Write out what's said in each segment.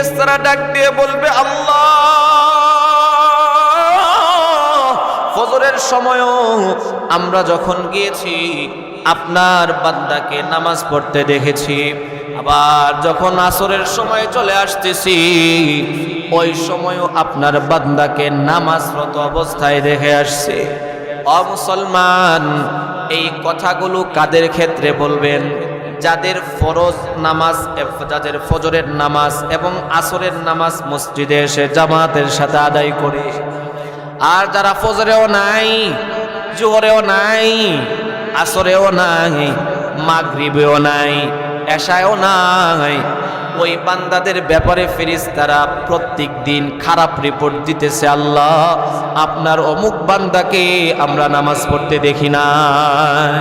ফেরেশতারা ডাক দিয়ে বলবে, আল্লাহ, ফজরের সময়ও আমরা যখন গিয়েছি আপনার বান্দাকে নামাজ পড়তে দেখেছি, আবার যখন আসরের সময় চলে আসতেছি ওই সময়ও আপনার বান্দাকে নামাজরত অবস্থায় দেখে আসছে। ও মুসলমান, এই কথাগুলো কাদের ক্ষেত্রে বলবেন? যাদের ফরজ নামাজ, যাদের ফজরের নামাজ এবং আসরের নামাজ মসজিদে এসে জামাতের সাথে আদায় করে, আর যারা ফজরেও নাই, জোহরেও নাই, আসরেও নাই, মাগরিবেও নাই, এশায়ও নাই, ওই বান্দাদের ব্যাপারে ফেরেশতারা প্রত্যেক দিন খারাপ রিপোর্ট দিতেছে, আল্লাহ, আপনার অমুক বান্দাকে আমরা নামাজ পড়তে দেখি নাই।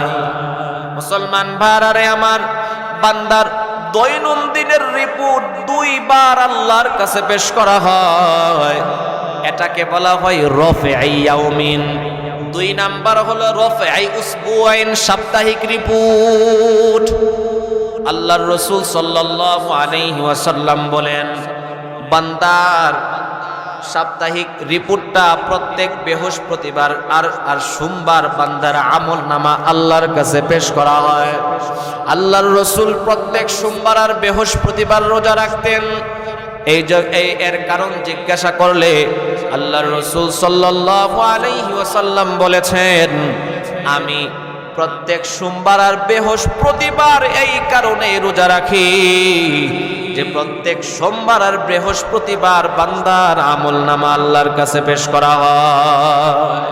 মুসলমান ভাইরা, আমার বান্দার দৈনন্দিনের রিপোর্ট 2 বার আল্লাহর কাছে পেশ করা হয়। এটাকে বলা হয় রফাই ইয়াউমিন। 2 নাম্বার হলো রফাই উসবুআইন, সাপ্তাহিক রিপোর্ট। আল্লাহর রাসূল সাল্লাল্লাহু আলাইহি ওয়াসাল্লাম বলেন, বান্দার সাপ্তাহিক রিপোর্টটা প্রত্যেক বৃহস্পতিবার আর সোমবার বান্দার আমল নামা আল্লাহর কাছে পেশ করা হয়। আল্লাহর রাসূল প্রত্যেক সোমবার আর বৃহস্পতিবার রোজা রাখতেন। এর কারণ জিজ্ঞাসা করলে আল্লাহর রাসূল সাল্লাল্লাহু আলাইহি ওয়াসাল্লাম বলেছেন, আমি প্রত্যেক সোমবার আর বৃহস্পতিবার এই কারণে রোজা রাখি যে প্রত্যেক সোমবার আর বৃহস্পতিবার বান্দার আমল নামা আল্লাহর কাছে পেশ করা হয়।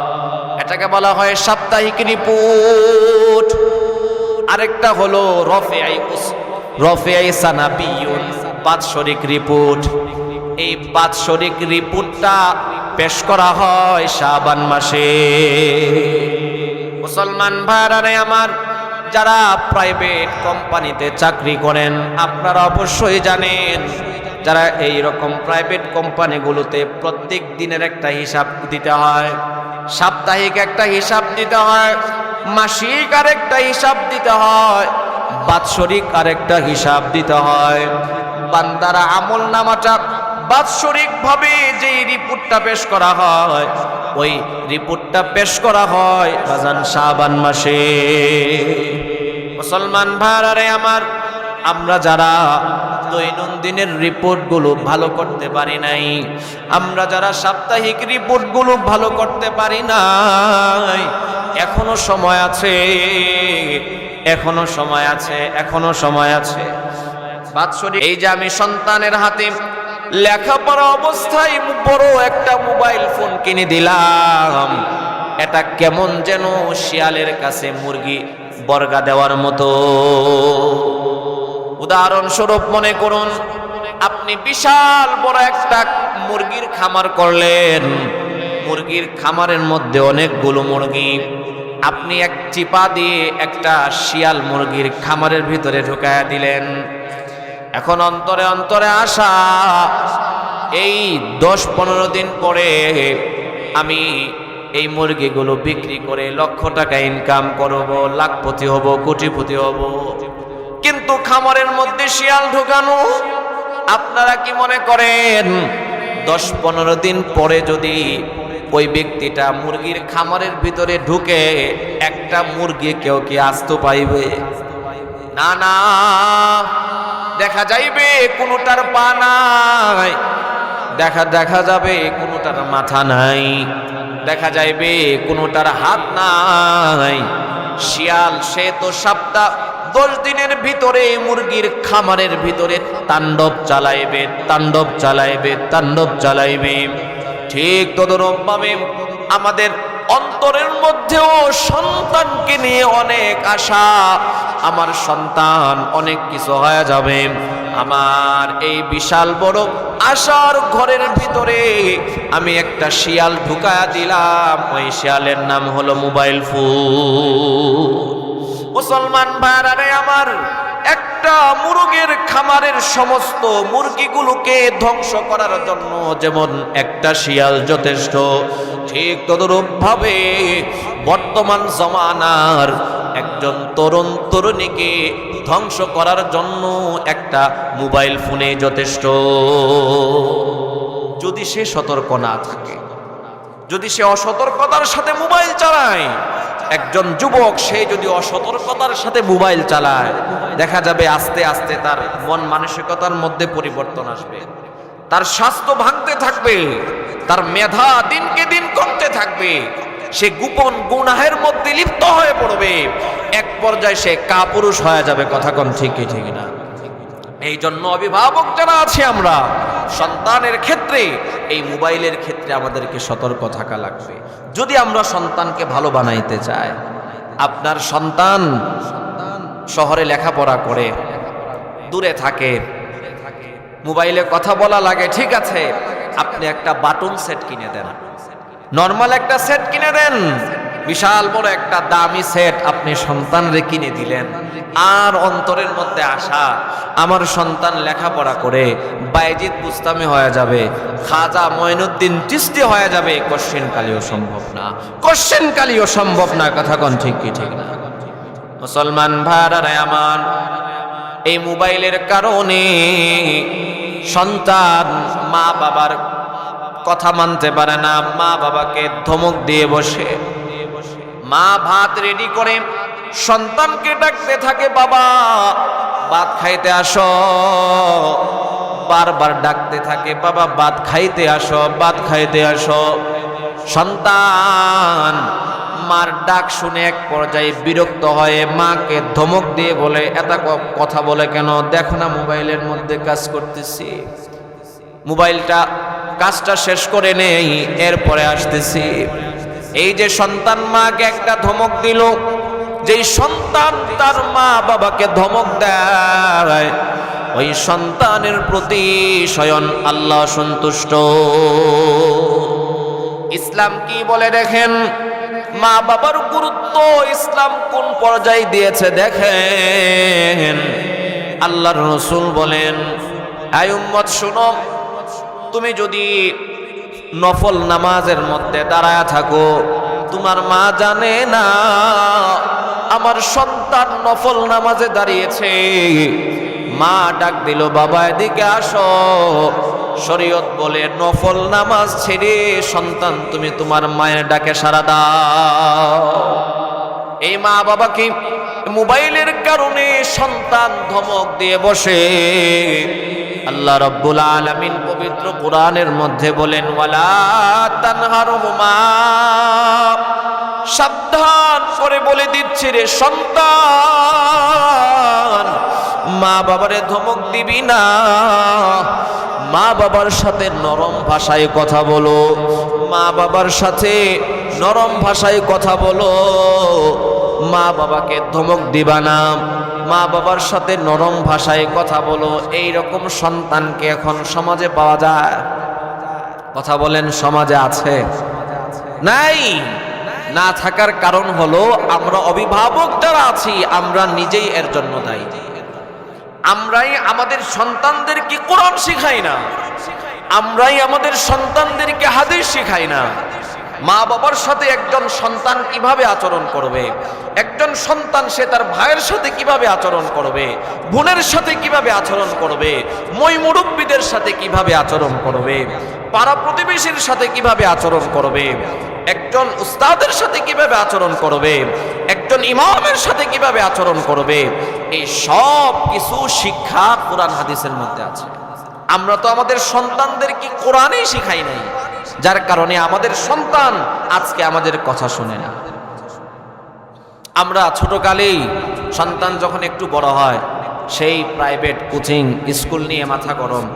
এটাকে বলা হয় সাপ্তাহিক রিপোর্ট। আরেকটা হলো রফাই সানাবিয়ুন, বাৎসরিক রিপোর্ট। এই বাৎসরিক রিপোর্টটা পেশ করা হয় শাবান মাসে। মুসলমান ভাইরা আমার, যারা প্রাইভেট কোম্পানিতে চাকরি করেন আপনারা অবশ্যই জানেন, যারা এই রকম প্রাইভেট কোম্পানিগুলোতে প্রত্যেক দিনের একটা হিসাব দিতে হয়, সাপ্তাহিক একটা হিসাব দিতে হয়, মাসিক আরেকটা হিসাব দিতে হয়, বাৎসরিক আরেকটা হিসাব দিতে হয়। বান্দারা আমল নামাটা বাৎসরিক ভাবে যে রিপোর্টটা পেশ করা হয়, ওই রিপোর্টটা পেশ করা হয় রমজান শাবান মাসে। মুসলমান ভাইরা আমার, আমরা যারা দৈনন্দিনের রিপোর্টগুলো ভালো করতে পারি নাই, আমরা যারা সাপ্তাহিক রিপোর্টগুলো ভালো করতে পারি নাই, এখনো সময় আছে, এখনো সময় আছে, এখনো সময় আছে। বাৎসরিক এই যে আমি সন্তানের হাতে লেখাপড়া অবস্থায় বড় একটা মোবাইল ফোন কিনে দিলাম, এটা কেমন যেন শিয়ালের কাছে মুরগি বর্গা দেওয়ার মতো। উদাহরণস্বরূপ মনে করুন, আপনি বিশাল বড় একটা মুরগির খামার করলেন, মুরগির খামারের মধ্যে অনেকগুলো মুরগি, আপনি এক চিপা দিয়ে একটা শিয়াল মুরগির খামারের ভিতরে ঢুকায়া দিলেন। এখন অন্তরে অন্তরে আশা, এই 10-15 দিন পরে আমি এই মুরগিগুলো বিক্রি করে লক্ষ টাকা ইনকাম করব, লাখপতি হব, কোটিপতি হব। কিন্তু খামারের মধ্যে শিয়াল ঢুকানো। আপনারা কি মনে করেন 10-15 দিন পরে যদি ওই ব্যক্তিটা মুরগির খামারের ভিতরে ঢুকে একটা মুরগি কেউ কি আস্ত পাইবে? না না, দেখা যাইবে কোনোটার পা নাই, দেখা যাবে কোনোটার মাথা নাই, দেখা যাইবে কোনোটার হাত নাই। শিয়াল সে তো সপ্তাহ 10 দিনের ভিতরে মুরগির খামারের ভিতরে তাণ্ডব চালাইবে, তাণ্ডব চালাইবে, তাণ্ডব চালাইবে। ঠিক তদরূপভাবে আমাদের অন্তরের মধ্যেও সন্তানকে নিয়ে অনেক আশা, আমার সন্তান অনেক কিছু হয়ে যাবে। আমার এই বিশাল বড় আশার ঘরের ভিতরে আমি একটা শিয়াল ঢুকায়া দিলাম, ওই শিয়ালের নাম হলো মোবাইল ফোন। মুসলমান ভাইরা আমার, একটা মুরগির খামারের সমস্ত মুরগিগুলোকে ধ্বংস করার জন্য যেমন একটা শিয়াল যথেষ্ট, ঠিক তদরূপ ভাবে বর্তমান জমানার একজন তরুণ তরুণীকে ধ্বংস করার জন্য একটা মোবাইল ফোনে যথেষ্ট। যদি সে সতর্ক না থাকে, যদি সে অসতর্কতার সাথে মোবাইল চালায়, একজন যুবক সে যদি অসতর্কতার সাথে মোবাইল চালায়, দেখা যাবে আস্তে আস্তে তার মন মানসিকতার মধ্যে পরিবর্তন আসবে, তার স্বাস্থ্য ভাঙতে থাকবে, তার মেধা দিনকে দিন কমতে থাকবে, সে গোপন গুনাহের মধ্যে লিপ্ত হয়ে পড়বে, এক পর্যায়ে সে কাপুরুষ হয়ে যাবে। কথা কোন ঠিক না? এই জন্য অভিভাবক যারা আছে আমরা সন্তানের ক্ষেত্রে, এই মোবাইলের ক্ষেত্রে আমাদেরকে সতর্ক থাকা লাগবে। যদি আমরা সন্তানকে ভালো বানাইতে চাই, আপনার সন্তান শহরে লেখাপড়া করে, দূরে থাকে, মোবাইলে কথা বলা লাগে, ঠিক আছে, আপনি একটা বাটন সেট কিনে দেন, নরমাল একটা সেট কিনে দেন, বিশাল বড় একটা দামি সেট আপনি সন্তানরে কিনে দিলেন। আর অন্তরের মধ্যে আশা, আমার সন্তান লেখাপড়া করে বায়েজিদ বুস্তামি হয়ে যাবে, খাজা মঈনুদ্দিন চিশতি হয়ে যাবে, কোশ্চেন কালিও সম্ভব না, কোশ্চেন কালিও সম্ভব না। কথা কোন ঠিক কি ঠিক না? মুসলমান ভাইরা আমার, এই মোবাইলের কারণে সন্তান মা বাবার কথা মানতে পারে না, মা বাবাকে ধমক দিয়ে বসে। মা ভাত রেডি করে সন্তানকে ডাকতে থাকে, বাবা ভাত খাইতে আসো, বারবার ডাকতে থাকে, বাবা ভাত খাইতে আসো, ভাত খাইতে আসো। সন্তান মার ডাক শুনে এক পর্যায়ে বিরক্ত হয়ে মাকে ধমক দিয়ে বলে, এত কথা বলে কেন? দেখো না মোবাইলের মধ্যে কাজ করতেছি, মোবাইলটা কাজটা শেষ করে নেই, এরপরে আসতেছি। এই যে সন্তান মাকে একটা ধমক দিল, যেই সন্তান তার মা বাবাকে ধমক দেয়, ওই সন্তানের প্রতি স্বয়ং আল্লাহ সন্তুষ্ট। ইসলাম কি বলে দেখেন, মা বাবার গুরুত্ব ইসলাম কোন পর্যায়ে দিয়েছে দেখেন। আল্লাহর রাসূল বলেন, আয় উম্মত শুনো, তুমি যদি নফল নামাজের মধ্যে দাঁড়ায় থাকো, তোমার মা জানে না আমার সন্তান নফল নামাজে দাঁড়িয়েছে, মা ডাক দিল, বাবা এদিকে আসো, শরীয়ত বলে নফল নামাজ ছেড়ে সন্তান তুমি তোমার মায়ের ডাকে সাড়া দাও। এই মা বাবাকে মোবাইলের কারণে সন্তান ধমক দিয়ে বসে। আল্লাহ রাব্বুল আলামিন পবিত্র কোরআনের মধ্যে বলেন, ওয়ালা তানহারহুমা, সাবধান করে বলে দিচ্ছে রে সন্তান, মা বাবারে ধমক দিবি না, মা বাবার সাথে নরম ভাষায় কথা বলো, মা বাবার সাথে নরম ভাষায় কথা বলো, মা বাবাকে ধমক দিবা না, মা বাবার সাথে নরম ভাষায় কথা বলো। এই রকম সন্তানকে এখন সমাজে পাওয়া যায়? কথা বলেন, সমাজে আছে? নাই। না থাকার কারণ হলো আমরা অভিভাবক যারা আছি আমরা নিজেই এর জন্য দায়ী। আমরাই আমাদের সন্তানদেরকে কোরআন শিখাই না, আমরাই আমাদের সন্তানদেরকে হাদিস শিখাই না। মা বাবার সাথে একজন সন্তান কিভাবে আচরণ করবে, একজন সন্তান সে তার ভাইয়ের সাথে কিভাবে আচরণ করবে, বোনের সাথে কিভাবে আচরণ করবে, মই মুরব্বীদের সাথে কিভাবে আচরণ করবে, পাড়া প্রতিবেশীর সাথে কিভাবে আচরণ করবে, একজন উস্তাদের সাথে কিভাবে আচরণ করবে, একজন ইমামের সাথে কিভাবে আচরণ করবে, এই সব কিছু শিক্ষা কোরআন হাদিসের মধ্যে আছে। আমরা তো আমাদের সন্তানদেরকে কোরআনেই শিখাই নাই, যার কারণে আমাদের সন্তান আজকে আমাদের কথা শুনে না। আমরা ছোটকালেই সন্তান যখন একটু বড় হয়, সেই প্রাইভেট কোচিং স্কুল নিয়ে মাথা গরম।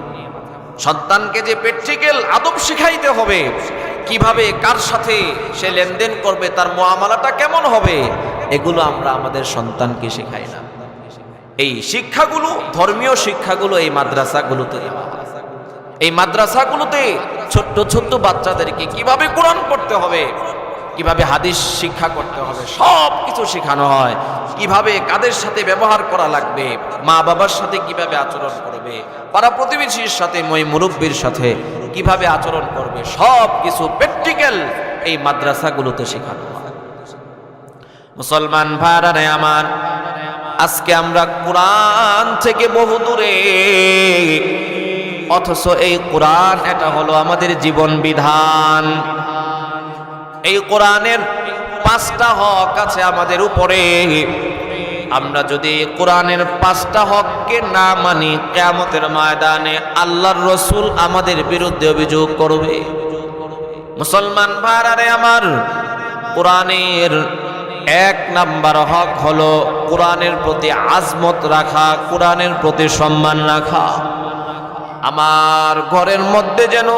সন্তানকে যে প্র্যাকটিক্যাল আদব শিখাইতে হবে, কিভাবে কার সাথে সে লেনদেন করবে, তার মুআমালাটা কেমন হবে, এগুলো আমরা আমাদের সন্তানকে শেখাই না। এই শিক্ষাগুলো, ধর্মীয় শিক্ষাগুলো এই মাদ্রাসাগুলোতে দেওয়া হয়। এই মাদ্রাসাগুলোতে ছোট্ট ছোট্ট বাচ্চাদেরকে কিভাবে কোরআন পড়তে হবে, কিভাবে হাদিস শিক্ষা করতে হবে, সব কিছু শেখানো হয়। কিভাবে কাদের সাথে ব্যবহার করা লাগবে, মা বাবার সাথে কিভাবে আচরণ করবে, পাড়া প্রতিবেশীর সাথে, মই মুরব্বীর সাথে কিভাবে আচরণ করবে, সব কিছু প্র্যাকটিক্যাল এই মাদ্রাসাগুলোতে শেখানো হয়। মুসলমান ভাইরা আমার, আজকে আমরা কোরআন থেকে বহু দূরে, অথচ এই কোরআন এটা হলো আমাদের জীবন বিধান। এই কোরআনের 5টা হক আছে আমাদের উপরে। আমরা যদি কোরআনের 5টা হককে না মানি, কিয়ামতের ময়দানে আল্লাহর রাসূল আমাদের বিরুদ্ধে অভিযোগ করবে। মুসলমান ভাইরা আমার, কোরআনের 1 নাম্বার হক হলো কোরআনের প্রতি আজমত রাখা, কোরআনের প্রতি সম্মান রাখা। আমার ঘরের মধ্যে যেন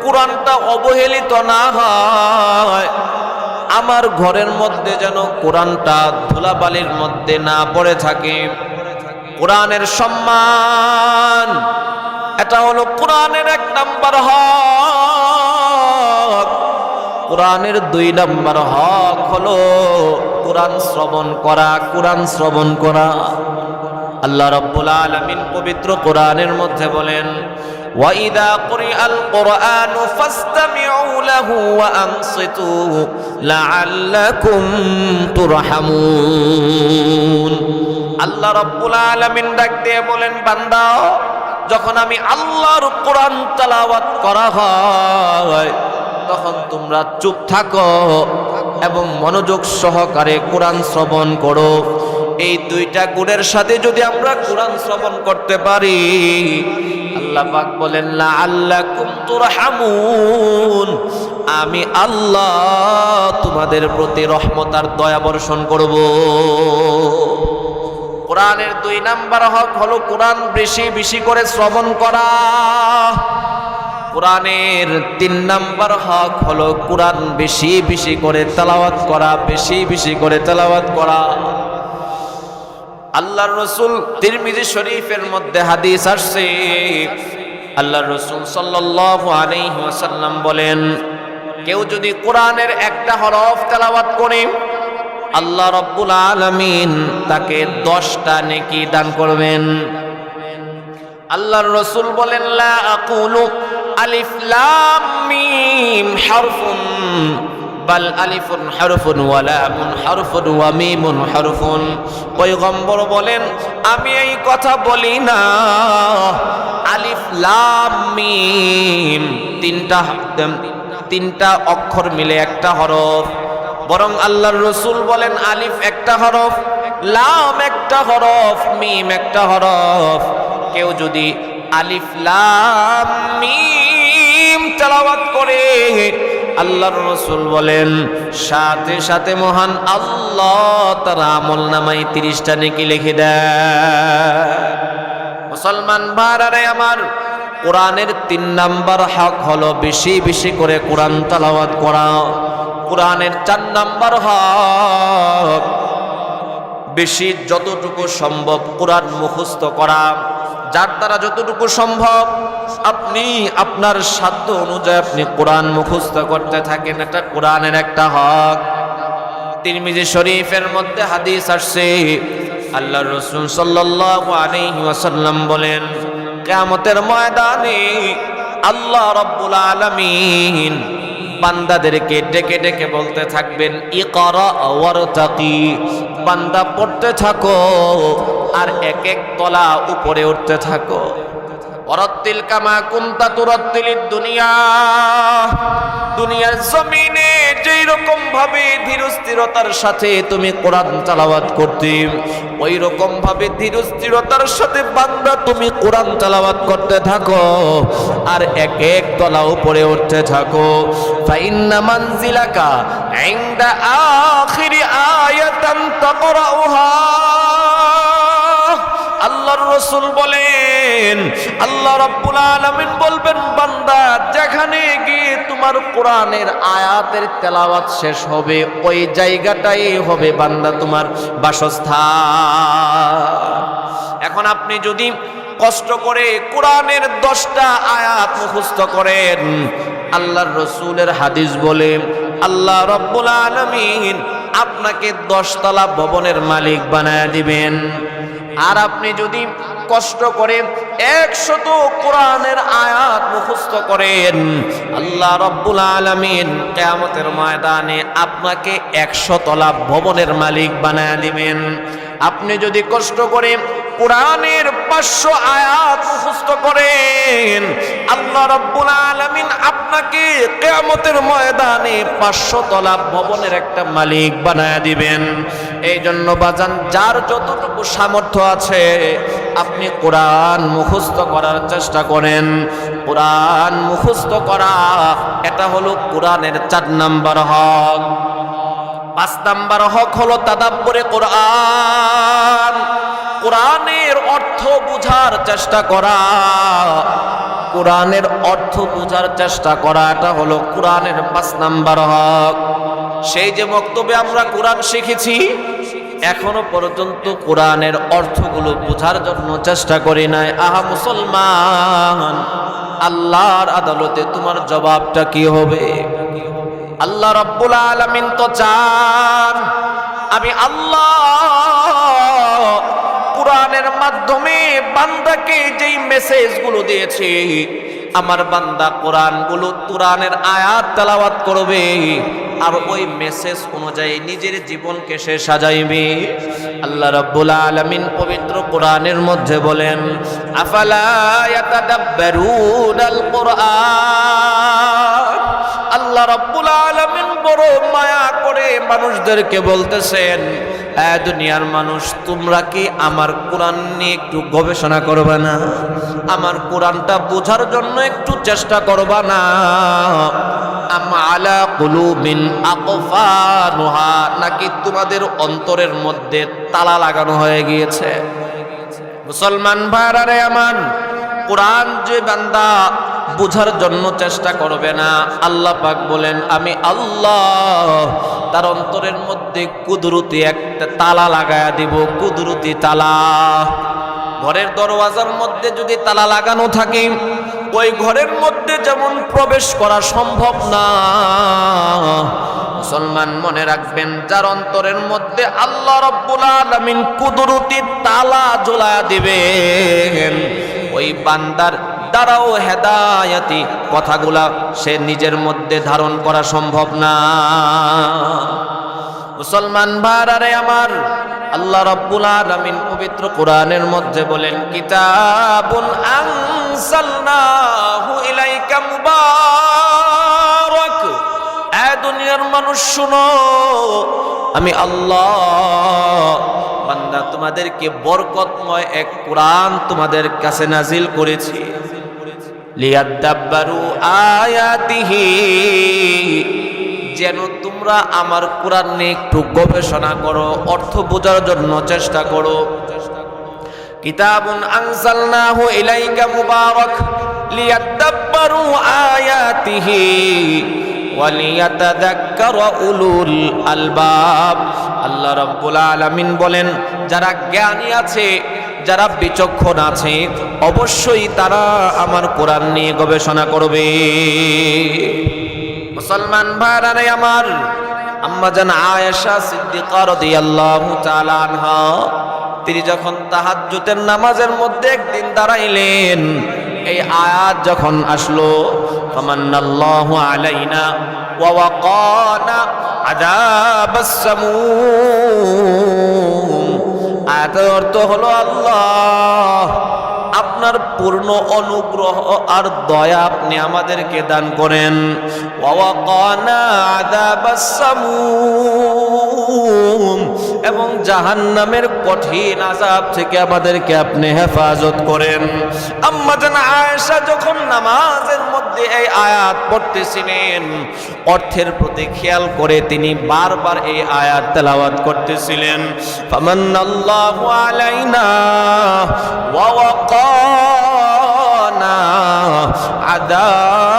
কোরআনটা অবহেলিত না হয়, আমার ঘরের মধ্যে যেন কোরআনটা ধুলাবালির মধ্যে না পড়ে থাকে। কোরআনের সম্মান, এটা হলো কোরআনের 1 নাম্বার হক। কোরআনের 2 নাম্বার হক হলো কোরআন শ্রবণ করা, কোরআন শ্রবণ করা। আল্লাহ রাব্বুল আলামিন পবিত্র কোরআনের মধ্যে বলেন, وَإِذَا قُرِئَ الْقُرْآنُ فَاسْتَمِعُوا لَهُ وَأَنصِتُوا لَعَلَّكُمْ تُرْحَمُونَ। আল্লাহ রাব্বুল আলামিন ডাক দিয়ে বলেন, বান্দা, যখন আমি আল্লাহর কোরআন তেলাওয়াত করা হয়, তখন তোমরা চুপ থাকো এবং মনোযোগ সহকারে কোরআন শ্রবণ করো। এই 2টা গুণের সাথে যদি আমরা কোরআন শ্রবণ করতে পারি, আল্লাহ পাক বলেন, লাআল্লাকুম তুরহামুন, আমি আল্লাহ তোমাদের প্রতি রহমত আর দয়া বর্ষণ করব। কোরআনের 2 নাম্বার হক হলো কোরআন বেশি বেশি করে শ্রবণ করা। কোরআনের 3 নাম্বার হক হলো কোরআন বেশি বেশি করে তেলাওয়াত করা, বেশি বেশি করে তেলাওয়াত করা। আল্লাহর রাসূল তিরমিজি শরীফের মধ্যে হাদিস আসছে, আল্লাহর রাসূল সাল্লাল্লাহু আলাইহি ওয়াসাল্লাম বলেন, কেউ যদি কোরআনের 1টা হরফ তেলাওয়াত করে, আল্লাহ রাব্বুল আলামিন তাকে 10টা নেকি দান করবেন। আল্লাহর রাসূল বলেন, লা আকুলু আলিফ লাম মিম হারফুন বাল আলিফুন হারফুন ওয়া লামুন হারফুন ওয়া মিমুন হারফুন। পয়গম্বর বলেন, আমি এই কথা বলি না আলিফ লাম মিম 3টা অক্ষর মিলে 1টা হরফ, বরং আল্লাহর রাসূল বলেন আলিফ 1টা হরফ, লাম 1টা হরফ, মিম 1টা হরফ। কেউ যদি আলিফ লাম মিম তেলাওয়াত করে, আল্লাহর রাসূল বলেন সাথে সাথে মহান আল্লাহ তার আমলনামায় 30টা নেকি লিখে দেয়। মুসলমান ভাইরা আমার, কোরআনের 3 নাম্বার হক হলো বেশি বেশি করে কোরআন তেলাওয়াত করা। কোরআনের 4 নাম্বার হক বেশি যতটুকু সম্ভব কোরআন মুখস্থ করা। যার দ্বারা যতটুকু সম্ভব আপনি আপনার সাধ্য অনুযায়ী আপনি কোরআন মুখস্থ করতে থাকেন, এটা কোরআনের একটা হক। তিরমিজি শরীফের মধ্যে হাদিস আসছে, আল্লাহর রাসূল সাল্লাল্লাহু আলাইহি ওয়াসাল্লাম বলেন, কিয়ামতের ময়দানে আল্লাহ রাব্বুল আলামিন বান্দাদেরকে ডেকে ডেকে বলতে থাকবেন, ইকরা ওয়ারতাকি, বান্দা পড়তে থাকো আর 1 তলা উপরে উঠতে থাকো। ওয়ারাত্তিল কামা কুনতা তুরাত্তিলিদ দুনিয়া, দুনিয়ার জমিনে যেই রকম ভাবে ধীর স্থিরতার সাথে তুমি কোরআন তেলাওয়াত করতে, ওই রকম ভাবে ধীর স্থিরতার সাথে বান্দা তুমি কোরআন তেলাওয়াত করতে থাকো আর 1 তলা উপরে উঠতে থাকো। ফাইন্না মানজিলাকা ইনদা আখিরি আয়াতান তাকরাউহা। আল্লাহর রাসূল বলেন, আল্লাহ রাব্বুল আলামিন বলবেন, বান্দা যেখানে গিয়ে তোমার কোরআনের আয়াতের তেলাওয়াত শেষ হবে, ওই জায়গাটাই হবে বান্দা তোমার বাসস্থান। এখন আপনি যদি কষ্ট করে কোরআনের 10টা আয়াত মুখস্থ করেন, আল্লাহর রাসূলের হাদিস বলে আল্লাহ রাব্বুল আলামিন আপনাকে 10 তলা ভবনের মালিক বানায় দিবেন। আর আপনি যদি কষ্ট করে 100 কোরআনের আয়াত মুখস্থ করেন, আল্লাহ রাব্বুল আলামিন কিয়ামতের ময়দানে আপনাকে 100 তলা ভবনের মালিক বানায় দিবেন। আপনি যদি কষ্ট করে কোরআনের 500 আয়াত মুখস্থ করেন, আল্লাহ রাব্বুল আলামিন আপনাকে কিয়ামতের ময়দানে 500 তলা ভবনের একটা মালিক বানায় দিবেন। এই জন্য বাজান, যার যতটুকু সামর্থ্য আছে আপনি কোরআন মুখস্থ করার চেষ্টা করেন। কোরআন মুখস্থ করা এটা হলো কোরআনের 4 নাম্বার হক। 5 নাম্বার হক হলো তাদাব্বুরে কোরআন, কোরআনের অর্থ বুঝার চেষ্টা করা। কোরআনের অর্থ বুঝার চেষ্টা করা এটা হলো কোরআনের 5 নাম্বার হক। সেই যে বক্তব্যে আমরা কোরআন শিখেছি, এখনো পর্যন্ত কোরআনের অর্থগুলো বোঝার জন্য চেষ্টা করি নাই। আহা মুসলমান, আল্লাহর আদালতে তোমার জবাবটা কি হবে? আল্লাহ রাব্বুল আলামিন তো চান আমি আল্লাহ কোরআনের মাধ্যমে বান্দাকে যেই মেসেজগুলো দিয়েছি, আমার বান্দা কোরআনগুলো, কোরআনের আয়াত তেলাওয়াত করবে আর ওই মেসেজ অনুযায়ী নিজের জীবনকে সে সাজাইবে। আল্লাহ রাব্বুল আলামিন পবিত্র কোরআনের মধ্যে বলেন, আফালা ইয়াতাদাব্বারুনাল কোরআন। আল্লাহ রাব্বুল আলামিন বড় মায়া করে মানুষদেরকে বলতেছেন, দুনিয়ার মানুষ, তোমরা কি আমার কোরআন নিয়ে একটু গবেষণা করবে না? আমার কোরআনটা বোঝার জন্য একটু চেষ্টা করবা না? আম আলা কুলুবিন আকফানুহা, নাকি তোমাদের অন্তরের মধ্যে তালা লাগানো হয়ে গিয়েছে? মুসলমান ভাইরা রে আমার, কোরআন যে বান্দা বুঝার জন্য চেষ্টা করবে না, আল্লাহ পাক বলেন আমি আল্লাহ তার অন্তরের মধ্যে কুদরতি একটা তালা লাগায়া দিব। কুদরতি তালা। ঘরের দরওয়াজার মধ্যে যদি তালা লাগানো থাকে, ওই ঘরের মধ্যে যেমন প্রবেশ করা সম্ভব না, মুসলমান মনে রাখবেন, যার অন্তরের মধ্যে আল্লাহ রাব্বুল আলামিন কুদরতি তালা ঝোলায়া দিবেন, ওই বান্দার দ্বারাও হেদায়াতি কথাগুলা সে নিজের মধ্যে ধারণ করা সম্ভব না। মুসলমান ভাইরা রে আমার, আল্লাহ রাব্বুল আলামিন পবিত্র কোরআনের মধ্যে বলেন, কিতাবুন আনসালনাহু ইলাইকা মুবারাক। এ দুনিয়ার মানুষ শুনো, আমি আল্লাহ বান্দা তোমাদেরকে বরকতময় এক কোরআন তোমাদের কাছে নাজিল করেছি। লিয়াদাব্বারু আয়াতিহি, যেন তোমরা আমার কোরআন নিয়ে একটু গবেষণা করো, অর্থ বোঝার জন্য চেষ্টা করো। কিতাবুন আনজালনাহু ইলাইকা মুবারাক লিয়াদাব্বারু আয়াতিহি ওয়া লিয়াতাযাক্কারা উলুল আলবাব। আল্লাহ রাব্বুল আলামিন বলেন, যারা জ্ঞানী আছে, যারা বিচক্ষণ আছে, অবশ্যই তারা আমার কোরআন নিয়ে গবেষণা করবে। মুসলমান ভাইরা রে আমার, আম্মা জান আয়েশা সিদ্দিকা রাদিয়াল্লাহু তাআলা আনহা, তিনি যখন তাহাজ্জুদের নামাজের মধ্যে একদিন দাঁড়াইলেন, এই আয়াত যখন আসলো, ফামান্নাল্লাহু আলাইনা ওয়া ওয়াকানা আযাবাস সামূম। আয়াতের অর্থ হলো, আল্লাহ আপনার পূর্ণ অনুগ্রহ আর দয়া আপনি আমাদেরকে দান করেন। ওয়া ওয়াকানা আযাবাস সামূম, এবং জাহান্নামের কঠিন আযাব থেকে আমাদেরকে আপনি হেফাজত করেন। আম্মা জান আয়েশা যখন নামাজের মধ্যে এই আয়াত পড়তেছিলেন, অর্থের প্রতি খেয়াল করে তিনি বারবার এই আয়াত তেলাওয়াত করতেছিলেন। ফামান্নাল্লাহু আলাইনা ওয়া ওয়াকানা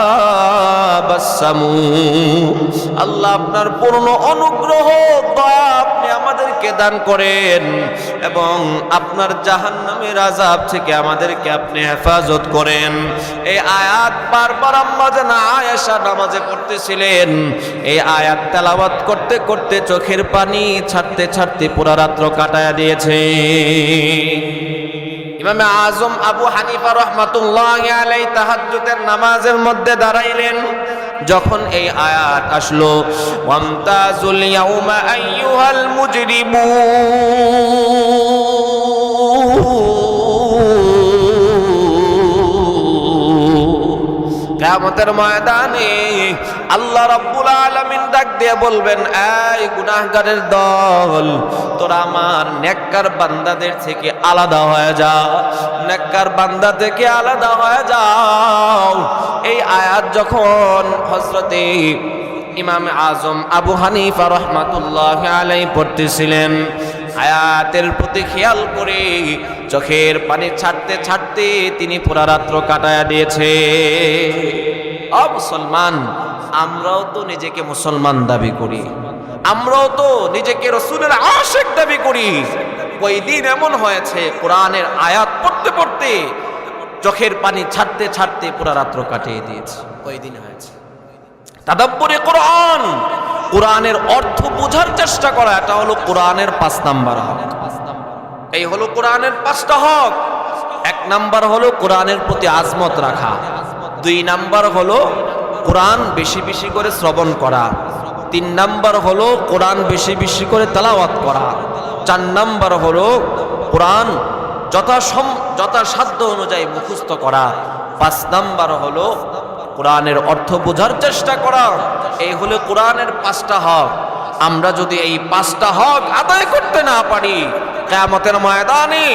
আযাবাস সামূম। আল্লাহ আপনার পূর্ণ অনুগ্রহ, দয়া আপনি আমাদেরকে দান করেন, এবং আপনার জাহান্নামের আযাব থেকে আমাদেরকে আপনি হেফাজত করেন। এই আয়াত বারবার আম্মা জান আয়েশা নামাজে পড়তেছিলেন। এই আয়াত তেলাওয়াত করতে করতে চোখের পানি ছাড়তে ছাড়তে পুরা রাত্র কাটায়া দিয়েছে। ইমামে আজম আবু হানিফা রাহমাতুল্লাহি আলাইহি তাহাজ্জুদের নামাজের মধ্যে দাঁড়াইলেন। যখন এই আয়াত আসলো, ওয়ামতাজুল ইয়াউমা আইয়ুহাল মুজরিমুন, কিয়ামতের ময়দানে আল্লাহ রাব্বুল আলামিন ডাক দিয়ে বলবেন, এই গুনাহগারের দল, তোরা আমার নেককার বান্দাদের থেকে আলাদা হয়ে যা, নেককার বান্দা থেকে আলাদা হয়ে যাও। এই আয়াত যখন হযরতে ইমাম আজম আবু হানিফা রাহমাতুল্লাহি আলাইহি পড়তেছিলেন, আয়াতের প্রতি খেয়াল করে চোখের পানি ছাড়তে ছাড়তে তিনি পুরা রাত্র কাটায়া দিয়েছে। ও মুসলমান, আমরাও তো নিজেকে মুসলমান দাবি করি, আমরাও তো নিজেকে রাসূলের আশিক দাবি করি। কয়দিন এমন হয়েছে কোরআনের আয়াত পড়তে পড়তে চোখের পানি ছাড়তে ছাড়তে পুরা রাত্র কাটিয়ে দিয়েছে? কয়দিন হয়েছে? তাদাব্বুরে কোরআন, কোরআনের অর্থ বোঝার চেষ্টা করা, এটা হলো কোরআনের 5 নাম্বার হক। এই হলো কোরআনের 5টা হক। 1 নাম্বার হলো কোরআনের প্রতি আজমত রাখা, 2 নাম্বার হলো কোরআন বেশি বেশি করে শ্রবণ করা, 3 নাম্বার হলো কোরআন বেশি বেশি করে তেলাওয়াত করা, 4 নাম্বার হলো কোরআন যথাসাধ্য অনুযায়ী মুখস্থ করা, 5 নাম্বার হলো কোরআনের অর্থ বোঝার চেষ্টা করা। এই হলো কোরআনের 5টা হক। আমরা যদি এই 5টা হক আদায় করতে না পারি, কিয়ামতের ময়দানে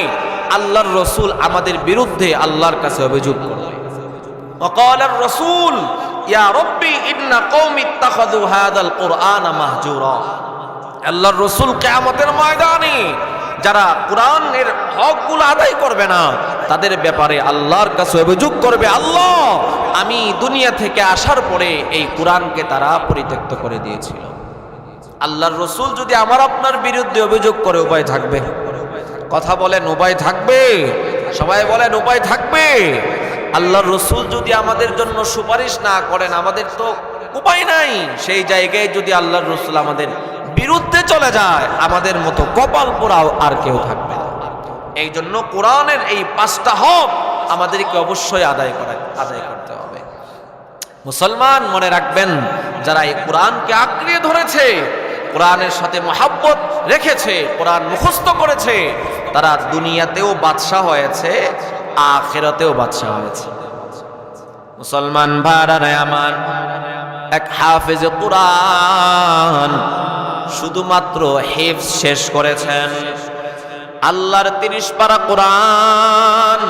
আল্লাহর রাসূল আমাদের বিরুদ্ধে আল্লাহর কাছে অভিযোগ করবে। ওয়াকালার রাসূল ইয়া রাব্বি ইন্না কওমি ইত্তাখাযু হাযাল কুরআনা মাহজুরা। আল্লাহর রাসূল কিয়ামতের ময়দানে যারা কোরআনের হকগুলো আদায় করবে না, তাদের ব্যাপারে আল্লাহর কাছে অভিযোগ করবে, আল্লাহ, আমি দুনিয়া থেকে আসার পরে এই কোরআনকে তারা পরিত্যক্ত করে দিয়েছিল। আল্লাহর রাসূল যদি আমার আপনার বিরুদ্ধে অভিযোগ করে, উপায় থাকবে? কথা বলেন, উপায় থাকবে? সবাই বলেন, উপায় থাকবে? আল্লাহর রাসূল যদি আমাদের জন্য সুপারিশ না করেন, আমাদের তো উপায় নাই। সেই জায়গায় যদি আল্লাহর রাসূল আমাদের বিরুদ্ধে চলে যায়, আমাদের মতো কপাল পোড়াও আর কেউ থাকবে না। এই জন্য কোরআনের এই 5টা হক আমাদেরকে অবশ্যই আদায় করতে হবে। মুসলমান, মনে রাখবেন, যারা এই কোরআনকে আঁকড়ে ধরেছে, কোরআনের সাথে মহাব্বত রেখেছে, কোরআন মুখস্থ করেছে, তারা দুনিয়াতেও বাদশা হয়েছে, আখিরাতেও বাদশা হয়েছে। মুসলমান ভাইরা আমার, এক হাফেজ কোরআন শুধুমাত্র হিফজ শেষ করেছেন, আল্লাহর 30 পারা কোরআন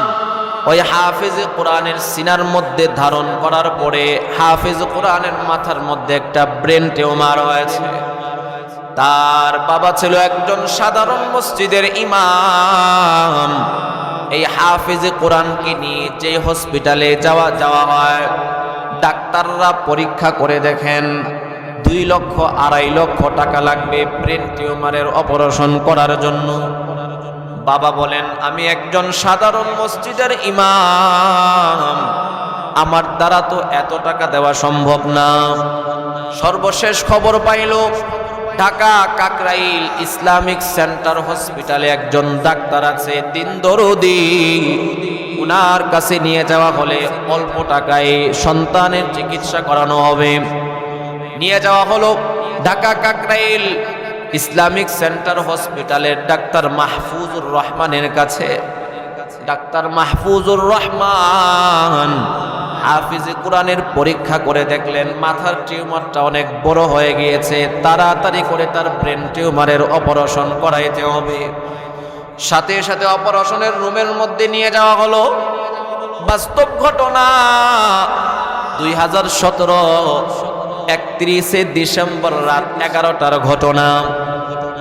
ওই হাফেজ কোরআনের সিনার মধ্যে ধারণ করার পরে হাফেজ কোরআনের মাথার মধ্যে একটা ব্রেন টিউমার হয়েছে। তার বাবা ছিল একজন সাধারণ মসজিদের ইমাম। এই হাফেজ কোরআনকে নিয়ে যে হসপিটালে যাওয়া হয়, ডাক্তাররা পরীক্ষা করে দেখেন 2 লক্ষ 2.5 লক্ষ টাকা লাগবে ব্রেন টিউমারের অপারেশন করার জন্য। বাবা বলেন, আমি একজন সাধারণ মসজিদের ইমাম, আমার দ্বারা তো এত টাকা দেওয়া সম্ভব না। সর্বশেষ খবর পাইল, ঢাকা কাকরাইল ইসলামিক সেন্টার হসপিটালে একজন ডাক্তার আছে, দিন দরদি, উনার কাছে নিয়ে যাওয়া হলে অল্প টাকায় সন্তানের চিকিৎসা করানো হবে। নিয়ে যাওয়া হলো ঢাকা কাকরাইল ইসলামিক সেন্টার হসপিটালের ডাক্তার মাহফুজুর রহমানের কাছে। ডাক্তার মাহফুজুর রহমান হাফিজে কোরআনের পরীক্ষা করে দেখলেন মাথার টিউমারটা অনেক বড় হয়ে গিয়েছে, তাড়াতাড়ি করে তার ব্রেন টিউমারের অপারেশন করাইতে হবে। সাথে সাথে অপারেশনের রুমের মধ্যে নিয়ে যাওয়া হলো। বাস্তব ঘটনা, 2017 31 ডিসেম্বর রাত 11টার ঘটনা।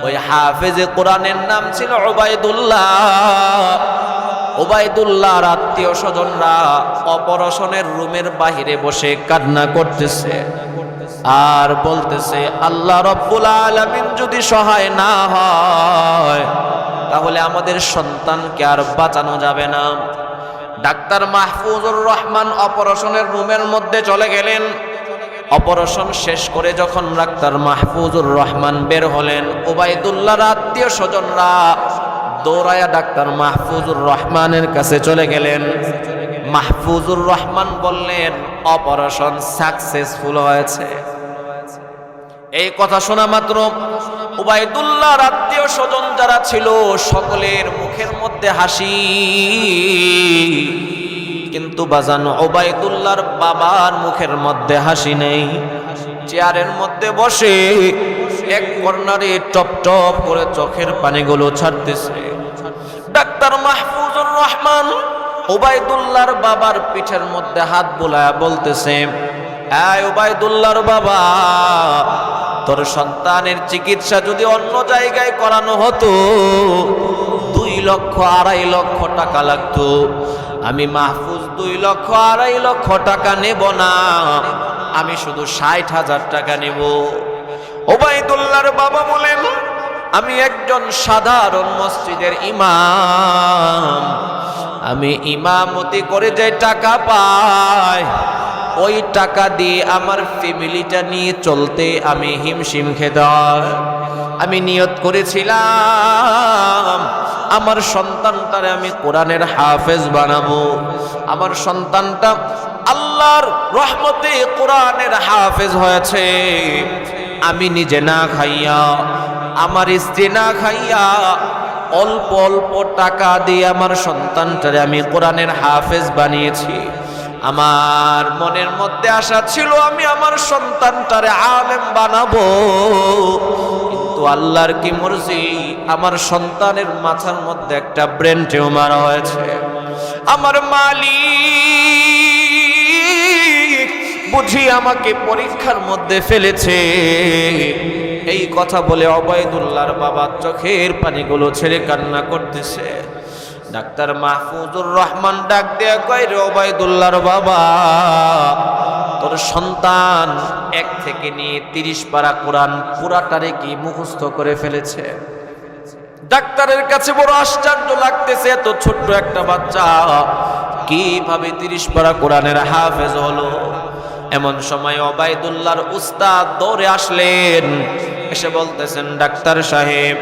ওই হাফেজে কোরআনের নাম ছিল ওবায়দুল্লাহর আত্মীয় স্বজনরা অপারেশনের রুমের বাহিরে বসে কান্না করতেছে আর বলতেছে, আল্লাহ রব্বুল আলামিন যদি সহায় না হয় তাহলে আমাদের সন্তানকে আর বাঁচানো যাবে না। ডাক্তার মাহফুজুর রহমান অপারেশনের রুমের মধ্যে চলে গেলেন। অপারেশন শেষ করে যখন ডাক্তার মাহফুজুর রহমান বের হলেন, ওবায়দুল্লাহর আত্মীয় স্বজনরা দৌড়ায়া ডাক্তার মাহফুজুর রহমানের কাছে চলে গেলেন। মাহফুজুর রহমান বললেন, অপারেশন সাকসেসফুল হয়েছে। এই কথা শোনা মাত্র উবাইদুল্লাহর আত্মীয় স্বজন যারা ছিল সকলের মুখের মধ্যে হাসি, কিন্তু বাজান উবাইদুল্লাহর বাবার মুখের মধ্যে হাসি নেই। চেয়ারের মধ্যে বসে এক কর্নারে টপ টপ করে চোখের পানিগুলো ছাড়তেছে। ডাক্তার মাহফুজুর রহমান উবাইদুল্লাহর বাবার পিঠের মধ্যে হাত বুলায়া বলতেছে, এই উবাইদুল্লাহর বাবা, তোর সন্তানের চিকিৎসা যদি অন্য জায়গায় করানো হতো 2 লক্ষ 2.5 লক্ষ টাকা লাগতো। আমি মাহফুজ 2 লক্ষ 2.5 লক্ষ টাকা নেব না, আমি শুধু 60,000 টাকা নেব। উবাইদুল্লাহর বাবা বলেন, আমি একজন সাধারণ মসজিদের ইমাম, আমি ইমামতি করে যে টাকা পাই ওই টাকা দিয়ে আমার ফ্যামিলিটা নিয়ে চলতে আমি হিমশিম খেতে হয়। আমি নিয়ত করেছিলাম আমার সন্তানটারে আমি কোরআনের হাফেজ বানাবো, আমার সন্তানটা আল্লাহর রহমতে কোরআনের হাফেজ হয়েছে। আমি নিজে না খাইয়া, আমার স্ত্রী না খাইয়া, অল্প অল্প টাকা দিয়ে আমার সন্তানটারে আমি কোরআনের হাফেজ বানিয়েছি। আমার মনের মধ্যে আশা ছিল আমি আমার সন্তানটারে আলেম বানাবো, কিন্তু আল্লাহর কি মর্জি, আমার সন্তানের মাথার মধ্যে একটা ব্রেন টিউমার হয়েছে। আমার মালিক বুঝি আমাকে পরীক্ষার মধ্যে ফেলেছে। এই কথা বলে উবাইদুল্লাহর বাবা চোখের পানিগুলো ছেড়ে কান্না করতেছে। ডাক্তার মাহফুজুর রহমান ডাক দিয়ে কয়, রে উবাইদুল্লাহর বাবা, তোর সন্তান 1 থেকে নিয়ে 30 পারা কোরআন পুরাটারে কি মুখস্থ করে ফেলেছে। ডাক্তারের কাছে বড় আশ্চর্য লাগতেছে, এত ছোট্ট একটা বাচ্চা কিভাবে 30 পারা কোরআনের হাফেজ হলো। এমন সময় উবাইদুল্লাহর উস্তাদ দৌড়ে আসলেন, এসে বলতেছেন, ডাক্তার সাহেব,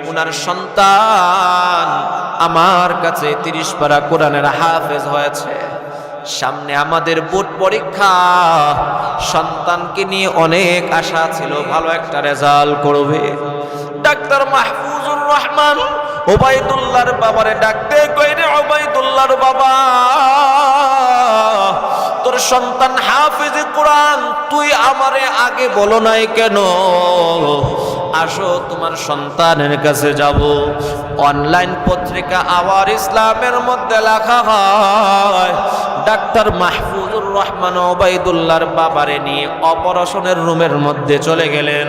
উনার সন্তান আমার কাছে 30 পারা কোরআনের হাফেজ হয়েছে। সামনে আমাদের বোর্ড পরীক্ষা, সন্তানকে নিয়ে অনেক আশা ছিল ভালো একটা রেজাল্ট করবে। ডাক্তার মাহফুজুর রহমান উবাইদুল্লাহর বাবারে ডাকতে কইরে, উবাইদুল্লাহর বাবা, তোর সন্তান হাফেজে কোরআন, তুই আমারে আগে বলো নাই কেন? আসো তোমার সন্তানের কাছে যাব। অনলাইন পত্রিকা আওয়ার ইসলামের মধ্যে লেখা হয়, ডাক্তার মাহফুজুর রহমান উবাইদুল্লাহর বাবারে নিয়ে অপারেশনের রুমের মধ্যে চলে গেলেন।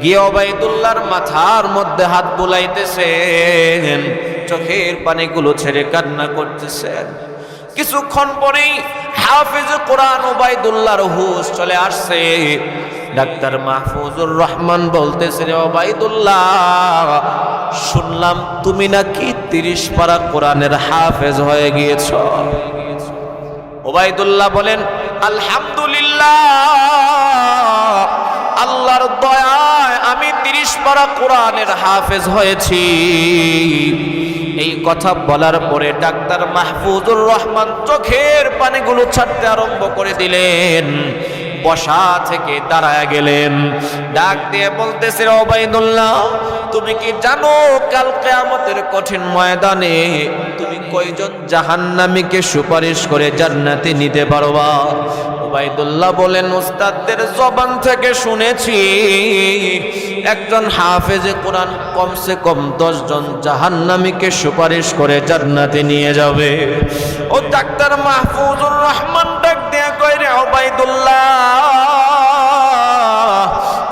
গিয়ে উবাইদুল্লাহর মাথার মধ্যে হাত বুলাইতেছেন, চোখের পানিগুলো ছেড়ে কান্না করতেছেন। কিছুক্ষণ পরেই হাফেজ কোরআন উবাইদুল্লাহর হুঁশ চলে আসছে। ডাক্তার মাহফুজুর রহমান বলতেছে, রে উবাইদুল্লাহ, শুনলাম তুমি নাকি 30 পারা কোরআনের হাফেজ হয়ে গিয়েছ। উবাইদুল্লাহ বলেন, আলহামদুলিল্লাহ, আল্লাহর দয়ায় আমি 30 পারা কোরআনের হাফেজ হয়েছি। এই কথা বলার পরে ডাক্তার মাহফুজুর রহমান চোখের পানিগুলো ছাড়তে আরম্ভ করে দিলেন। বসা থেকে দাঁড়ায় গেলেন, ডাক দিয়ে বলতেছে, উবাইদুল্লাহ, তুমি কি জানো কাল কিয়ামতের কঠিন ময়দানে তুমি কয়জন জাহান্নামীকে সুপারিশ করে জান্নাতে নিতে পারবা? উবাইদুল্লাহ বলেন, উস্তাদদের জবান থেকে শুনেছি একজন হাফেজে কোরআন কমসে কম 10 জন জাহান্নামীকে সুপারিশ করে জান্নাতে নিয়ে যাবে। ও ডাক্তার মাহফুজুর রহমান ডাক দিয়ে কয়, রে উবাইদুল্লাহ,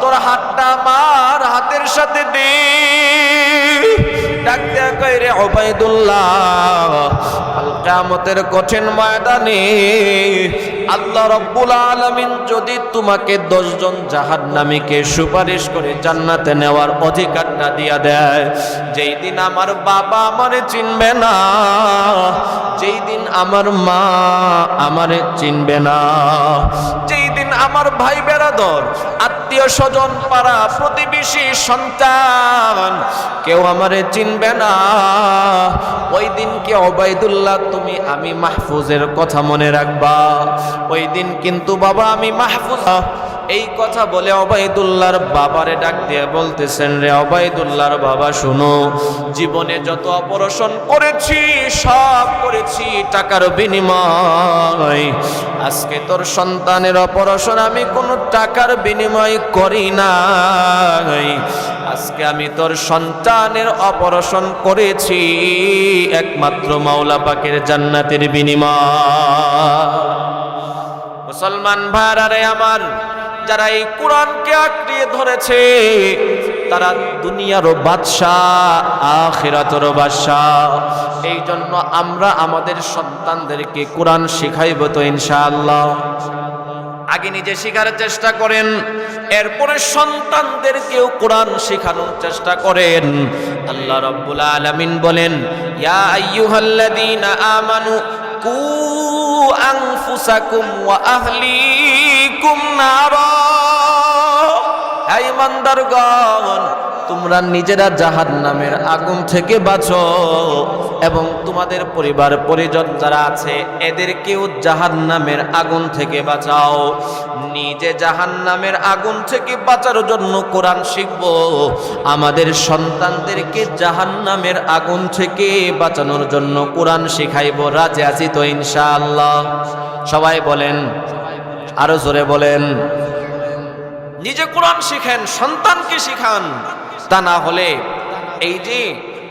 তোর হাতটা আমার হাতের সাথে দে। ডাক দিয়ে কয়, রে উবাইদুল্লাহ, কাল কিয়ামতের কঠিন ময়দানে আল্লাহ রাব্বুল আলামিন যদি তোমাকে 10 জন জাহান্নামীকে সুপারিশ করে জান্নাতে নেওয়ার অধিকারটা দিয়া দেয়, যেই দিন আমার বাবা আমারে চিনবে না, যেই দিন আমার মা আমারে চিনবে না, যেই দিন আমার ভাই বেরাদর, আত্মীয় স্বজন, পাড়া প্রতিবেশী, সন্তান কেউ আমারে চিনবে না, ওই দিনকে ওবাইদুল্লাহ তুমি আমি মাহফুজের কথা মনে রাখবা। ওই দিন কিন্তু বাবা আমি মাহফুজ। এই কথা বলে ওবাইদুল্লাহর বাবারে ডাক দিয়ে বলতেছেন, রে ওবাইদুল্লাহর বাবা শুনো, জীবনে যত অপারেশন করেছি সব করেছি টাকার বিনিময়, আজকে তোর সন্তানের অপারেশন আমি কোনো টাকার বিনিময় করি নাই, আজকে আমি তোর সন্তানের অপারেশন করেছি একমাত্র মাওলা পাকের জান্নাতের বিনিময়। মুসলমান ভাইরা আমার, যারা এই কোরআনকে আঁকড়িয়ে ধরেছে তারা দুনিয়ারও বাদশাহ, আখিরাতেরও বাদশাহ। এই জন্য আমরা আমাদের সন্তানদেরকে কোরআন শিখাইব তো ইনশাআল্লাহ। আগে নিজে শেখার চেষ্টা করেন, এরপরে সন্তানদেরকেও কোরআন শেখানোর চেষ্টা করেন। আল্লাহ রাব্বুল আলামিন বলেন, ইয়া আইয়ুহাল্লাযীনা আমানু কু আনফুসাকুম ওয়া আহলিকুম নারা। হে ঈমানদারগণ, তোমরা নিজেরা জাহান্নামের আগুন থেকে বাঁচো এবং তোমাদের পরিবার পরিজন যারা আছে এদেরকেও জাহান্নামের আগুন থেকে বাঁচাও। নিজে জাহান্নামের আগুন থেকে বাঁচার জন্য কোরআন শিখব, আমাদের সন্তানদেরকে জাহান্নামের আগুন থেকে বাঁচানোর জন্য কোরআন শিখাইব। রাজি আছি তো ইনশাআল্লাহ? সবাই বলেন, আরো জোরে বলেন। নিজে কোরআন শিখেন, সন্তানকে শিখান। তা না হলে এই যে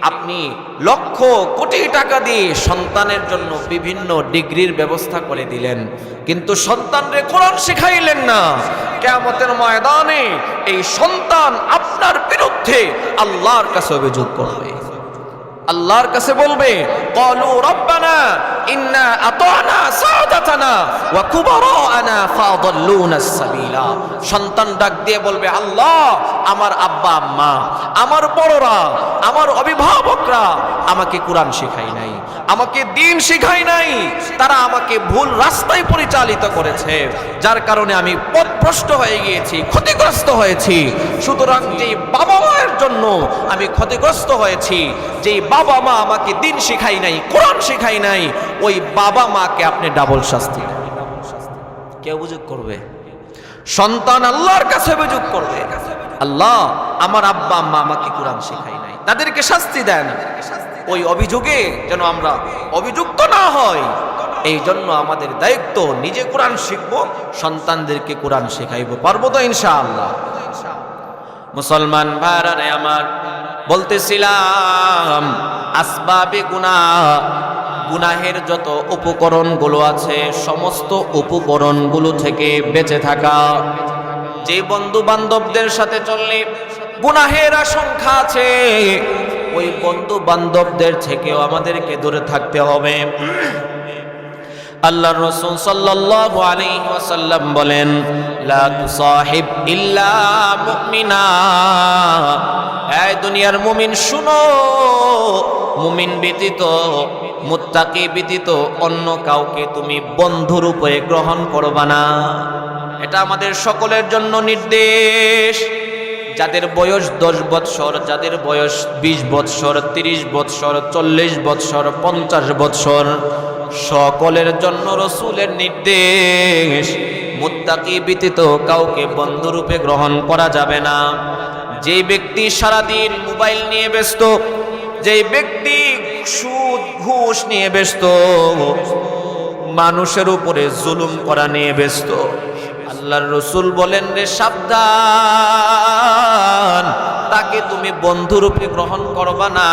আপনি লক্ষ কোটি টাকা দিয়ে সন্তানের জন্য বিভিন্ন ডিগ্রির ব্যবস্থা করে দিলেন, কিন্তু সন্তানরে কোরআন শিখাইলেন না, কিয়ামতের ময়দানে এই সন্তান আপনার বিরুদ্ধে আল্লাহর কাছে অভিযোগ করবে। আল্লাহর কাছে বলবে, ক্বালু রাব্বানা ইন্না আতানা সাদাতানা ওয়া কুবারানা ফাদাল্লুনাস সাবিলা। সন্তান ডাক দিয়ে বলবে, আল্লাহ, আমার আব্বা আম্মা, আমার বড়রা, আমার অভিভাবকরা আমাকে কোরআন শেখায় নাই, আমাকে দ্বীন শেখায় নাই, তারা আমাকে ভুল রাস্তায় পরিচালিত করেছে, যার কারণে আমি পথভ্রষ্ট হয়ে গিয়েছি, ক্ষতিগ্রস্ত হয়েছি। সুতরাং যেই বাবা মায়ের জন্য আমি ক্ষতিগ্রস্ত হয়েছি, যেই বাবা মা আমাকে দ্বীন শেখায় নাই, কোরআন শেখায় নাই, ওই বাবা মাকে আপনি ডাবল শাস্তি দেন। কে অভিযোগ করবে? সন্তান আল্লাহর কাছে অভিযোগ করবে, আল্লাহ, আমার আব্বা আম্মা আমাকে কোরআন শেখায় নাই, তাদেরকে শাস্তি দেন। ওই অভিযোগে যেন আমরা অভিযুক্ত না হয়, এই জন্য আমাদের দায়িত্ব নিজে কোরআন শিখবো, সন্তানদেরকে কোরআন শেখাইবো। পারবো তো ইনশাআল্লাহ? মুসলমান ভাইরা আমার, বলতেছিলাম আসবাবে গুনাহ, গুনাহের যত উপকরণগুলো আছে সমস্ত উপকরণগুলো থেকে বেঁচে থাকা। যে বন্ধু বান্ধবদের সাথে চললে গুনাহের আশঙ্কা আছে, ওই বন্ধু বান্ধবদের থেকেও আমাদেরকে দূরে থাকতে হবে। আল্লাহর রাসূল সাল্লাল্লাহু আলাইহি ওয়াসাল্লাম বলেন, লা তুসাহিব ইল্লা মুমিনা। এই দুনিয়ার মুমিন শুনো, মুমিন ব্যতীত, মুত্তাকি ব্যতীত অন্য কাউকে তুমি বন্ধুরূপে গ্রহণ করবা না। এটা আমাদের সকলের জন্য নির্দেশ। যাদের বয়স 10 বৎসর, যাদের বয়স 20 বৎসর, 30 বৎসর, 40 বৎসর, 50 বৎসর, সকলের জন্য রাসূলের নির্দেশ, মুত্তাকি ব্যতীত কাউকে বন্ধুরূপে গ্রহণ করা যাবে না। যে ব্যক্তি সারাদিন মোবাইল নিয়ে ব্যস্ত, যে ব্যক্তি সুদ ঘুষ নিয়ে ব্যস্ত, মানুষের উপরে জুলুম করা নিয়ে ব্যস্ত, আল্লাহর রাসূল বলেন, রে সাবধান, তাকে তুমি বন্ধুরূপে গ্রহণ করবা না।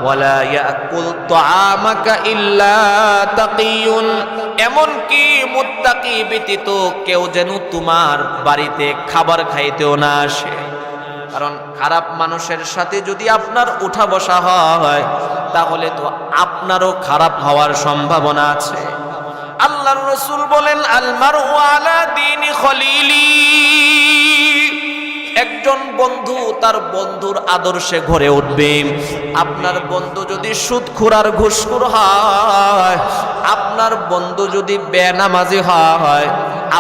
ওয়ালা ইয়াকুল তাআমাকা ইল্লা তাকিয়ুন। এমন কি মুত্তাকি ব্যতীত কেউ যেন তোমার বাড়িতে খাবার খাইতেও না আসে। কারণ খারাপ মানুষের সাথে যদি আপনার উঠা বসা হয়, তাহলে তো আপনারও খারাপ হওয়ার সম্ভাবনা আছে। আল্লাহর রাসূল বলেন আল মারউ আলা দীনি খলিলি, একজন বন্ধু তার বন্ধুর আদর্শে গড়ে উঠবে। আপনার বন্ধু যদি সুদখোর আর ঘুষখোর হয়, আপনার বন্ধু যদি বেনামাজি হয়,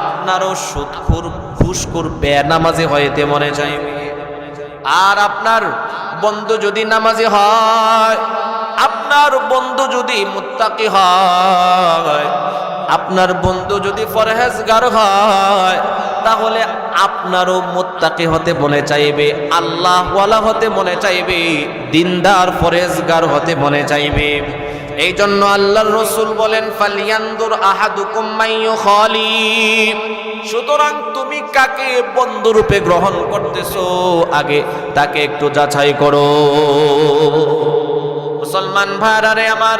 আপনারও সুদখোর ঘুষখোর বেনামাজি হইতে মনে চাইবে। আর আপনার বন্ধু যদি নামাজি হয়, আপনার বন্ধু যদি মুত্তাকি হয়, আপনার বন্ধু যদি পরহেজগার হয়, তাহলে আপনারও মুত্তাকি হতে মনে চাইবে, আল্লাহওয়ালা হতে মনে চাইবে, দিনদার পরহেজগার হতে মনে চাইবে। এই জন্য আল্লাহর রাসূল বলেন ফালিয়ানদুর আহাদুকুম মাইয়ুখালি, সুতরাং তুমি কাকে বন্ধুরূপে গ্রহণ করতেছো আগে তাকে একটু যাচাই করো। মুসলমান ভাইরা আমার,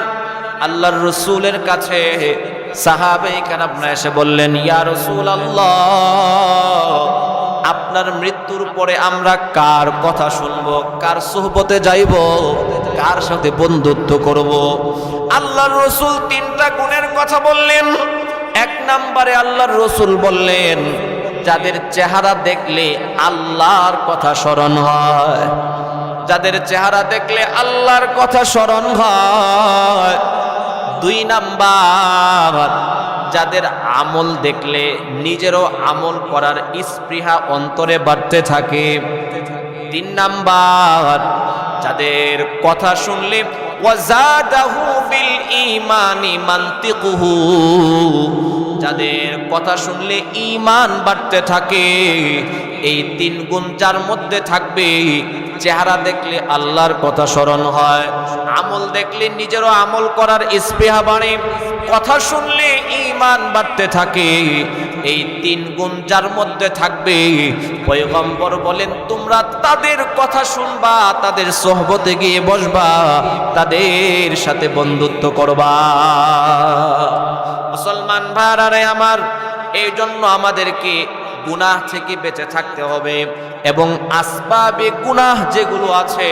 আল্লাহর রাসূলের কাছে সাহাবায়ে কেরামরা এসে বললেন ইয়া রাসূলুল্লাহ, আপনার মৃত্যুর পরে আমরা কার কথা শুনবো, কার সুহবতে যাইব, কার সাথে বন্ধুত্ব করব? আল্লাহর রাসূল তিনটা গুণের কথা বললেন। এক নম্বরে আল্লাহর রাসূল বললেন যাদের চেহারা দেখলে আল্লাহর কথা স্মরণ হয়, যাদের চেহারা দেখলে আল্লাহর কথা স্মরণ হয়। দুই নাম্বার, যাদের আমল দেখলে নিজেরও আমল করার স্পৃহা অন্তরে বাড়তে থাকে। তিন নাম্বার, যাদের কথা শুনলে ওয়াজাদাহু বিল ঈমানি মানতিকুহু, যাদের কথা শুনলে ঈমান বাড়তে থাকে। এই তিন গুণ যার মধ্যে থাকবে, চেহারা দেখলে আল্লাহর কথা স্মরণ হয়, আমল দেখলে নিজেরও আমল করার স্পৃহা বাড়ে, কথা শুনলে ঈমান বাড়তে থাকে। এই তিন গুণ যার মধ্যে থাকবে, পয়গম্বর বলেন তোমরা তাদের কথা শুনবা, তাদের সোহবতে গিয়ে বসবা, তাদের সাথে বন্ধুত্ব করবা। মুসলমান ভাইরা আমার, এই জন্য আমাদেরকে গুনাহ থেকে বেঁচে থাকতে হবে এবং আসবাবে গুনাহ যেগুলো আছে,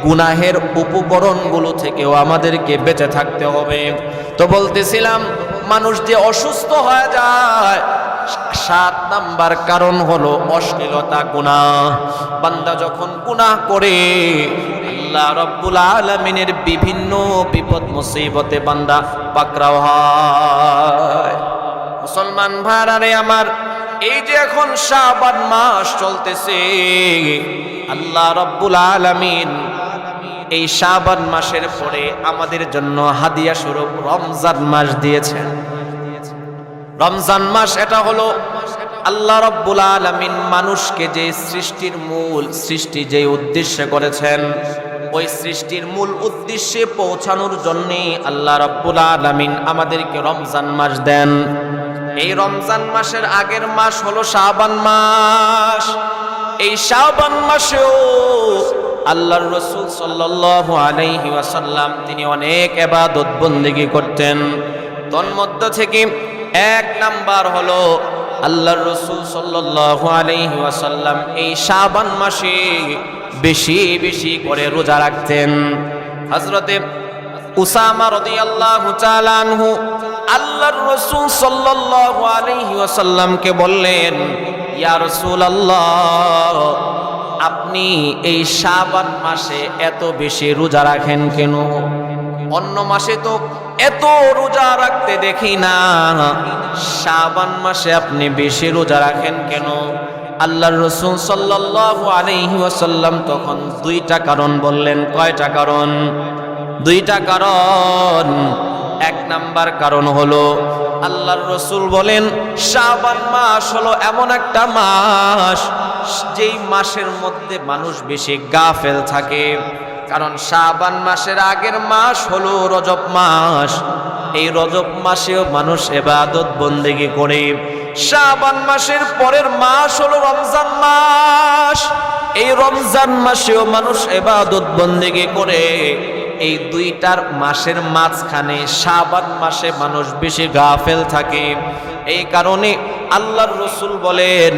গুনাহের উপকরণগুলো থেকেও আমাদেরকে বেঁচে থাকতে হবে। তো বলতেছিলাম, মানুষ যে অসুস্থ হয়ে যায়, 7 নাম্বার কারণ হলো অশ্লীলতা, গুনাহ। বান্দা যখন গুনাহ করে, আল্লাহ রাব্বুল আলামিনের বিভিন্ন বিপদ মুসিবতে বান্দা পাকড়াও হয়। মুসলমান ভাইরা আমার, এই যে এখন শাবান মাস চলতেছে, আল্লাহ রাব্বুল আলামিন এই শাবান মাসের পরে আমাদের জন্য হাদিয়া স্বরূপ রমজান মাস দিয়েছেন। রমজান মাস এটা হলো আল্লাহ রাব্বুল আলামিন মানুষকে যে সৃষ্টির মূল সৃষ্টি যে উদ্দেশ্যে করেছেন, ওই সৃষ্টির মূল উদ্দেশ্যে পৌঁছানোর জন্য আল্লাহ রাব্বুল আলামিন আমাদেরকে রমজান মাস দেন। এই রমজান মাসের আগের মাস হলো শাবান মাস। এই শাবান মাসেও আল্লাহর রাসূল সাল্লাল্লাহু আলাইহি ওয়াসাল্লাম তিনি অনেক ইবাদত বন্দেগী করতেন। তন্মধ্য থেকে এক নাম্বার হলো আল্লাহর রাসূল সাল্লাল্লাহু আলাইহি ওয়াসাল্লাম এই শাবান মাসে বেশি বেশি করে রোজা রাখতেন। হযরতে উসামা রাদিয়াল্লাহু তাআলা আনহু আল্লাহর রাসূল সাল্লাল্লাহু আলাইহি ওয়াসাল্লামকে বললেন, ইয়া রাসূলুল্লাহ, আপনি এই শাবান মাসে এত বেশি রোজা রাখেন কেন? অন্য মাসে তো এত রোজা রাখতে দেখি না, শাবান মাসে আপনি বেশি রোজা রাখেন কেন? আল্লাহর রাসূল সাল্লাল্লাহু আলাইহি ওয়াসাল্লাম তখন 2টা কারণ বললেন। কয়টা কারণ? 2টা কারণ। এক নাম্বার কারণ হলো আল্লাহর রাসূল বলেন শাবান মাস হলো এমন একটা মাস যেই মাসের মধ্যে মানুষ বেশি গাফেল থাকে। কারণ শাবান মাসের আগের মাস হলো রজব মাস। এই রজব মাসেও মানুষ ইবাদত বন্দেগী করে। শাবান মাসের পরের মাস হলো রমজান মাস। এই রমজান মাসেও মানুষ ইবাদত বন্দেগী করে। এই 2টার মাসের মাঝখানে শাবান মাসে মানুষ বেশি গাফেল থাকে। এই কারণে আল্লাহর রাসূল বলেন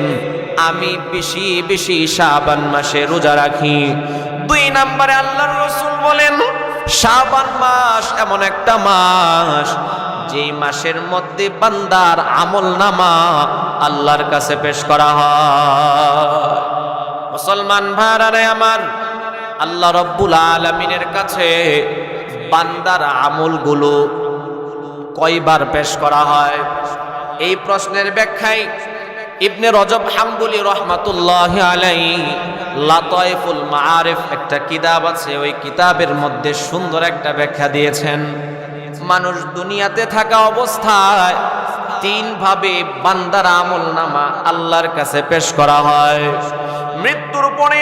আমি বেশি বেশি শাবান মাসে রোজা রাখি। 2 নম্বরে আল্লাহর রাসূল বলেন শাবান মাস এমন একটা মাস যেই মাসের মধ্যে বান্দার আমলনামা আল্লাহর কাছে পেশ করা হয়। মুসলমান ভাইরা আমার, আল্লাহ রাব্বুল আলামিনের কাছে বান্দার আমলগুলো কয়বার পেশ করা হয়? এই প্রশ্নের ব্যাখ্যায় ইবনে রজব হাম্বলি রাহমাতুল্লাহি আলাইহি লাতাইফুল মাআরিফ একটা কিতাব আছে, ওই কিতাবের মধ্যে সুন্দর একটা ব্যাখ্যা দিয়েছেন। মানুষ দুনিয়াতে থাকা অবস্থায় তিন ভাবে বান্দার আমলনামা আল্লাহর কাছে পেশ করা হয়। মৃত্যুর পরে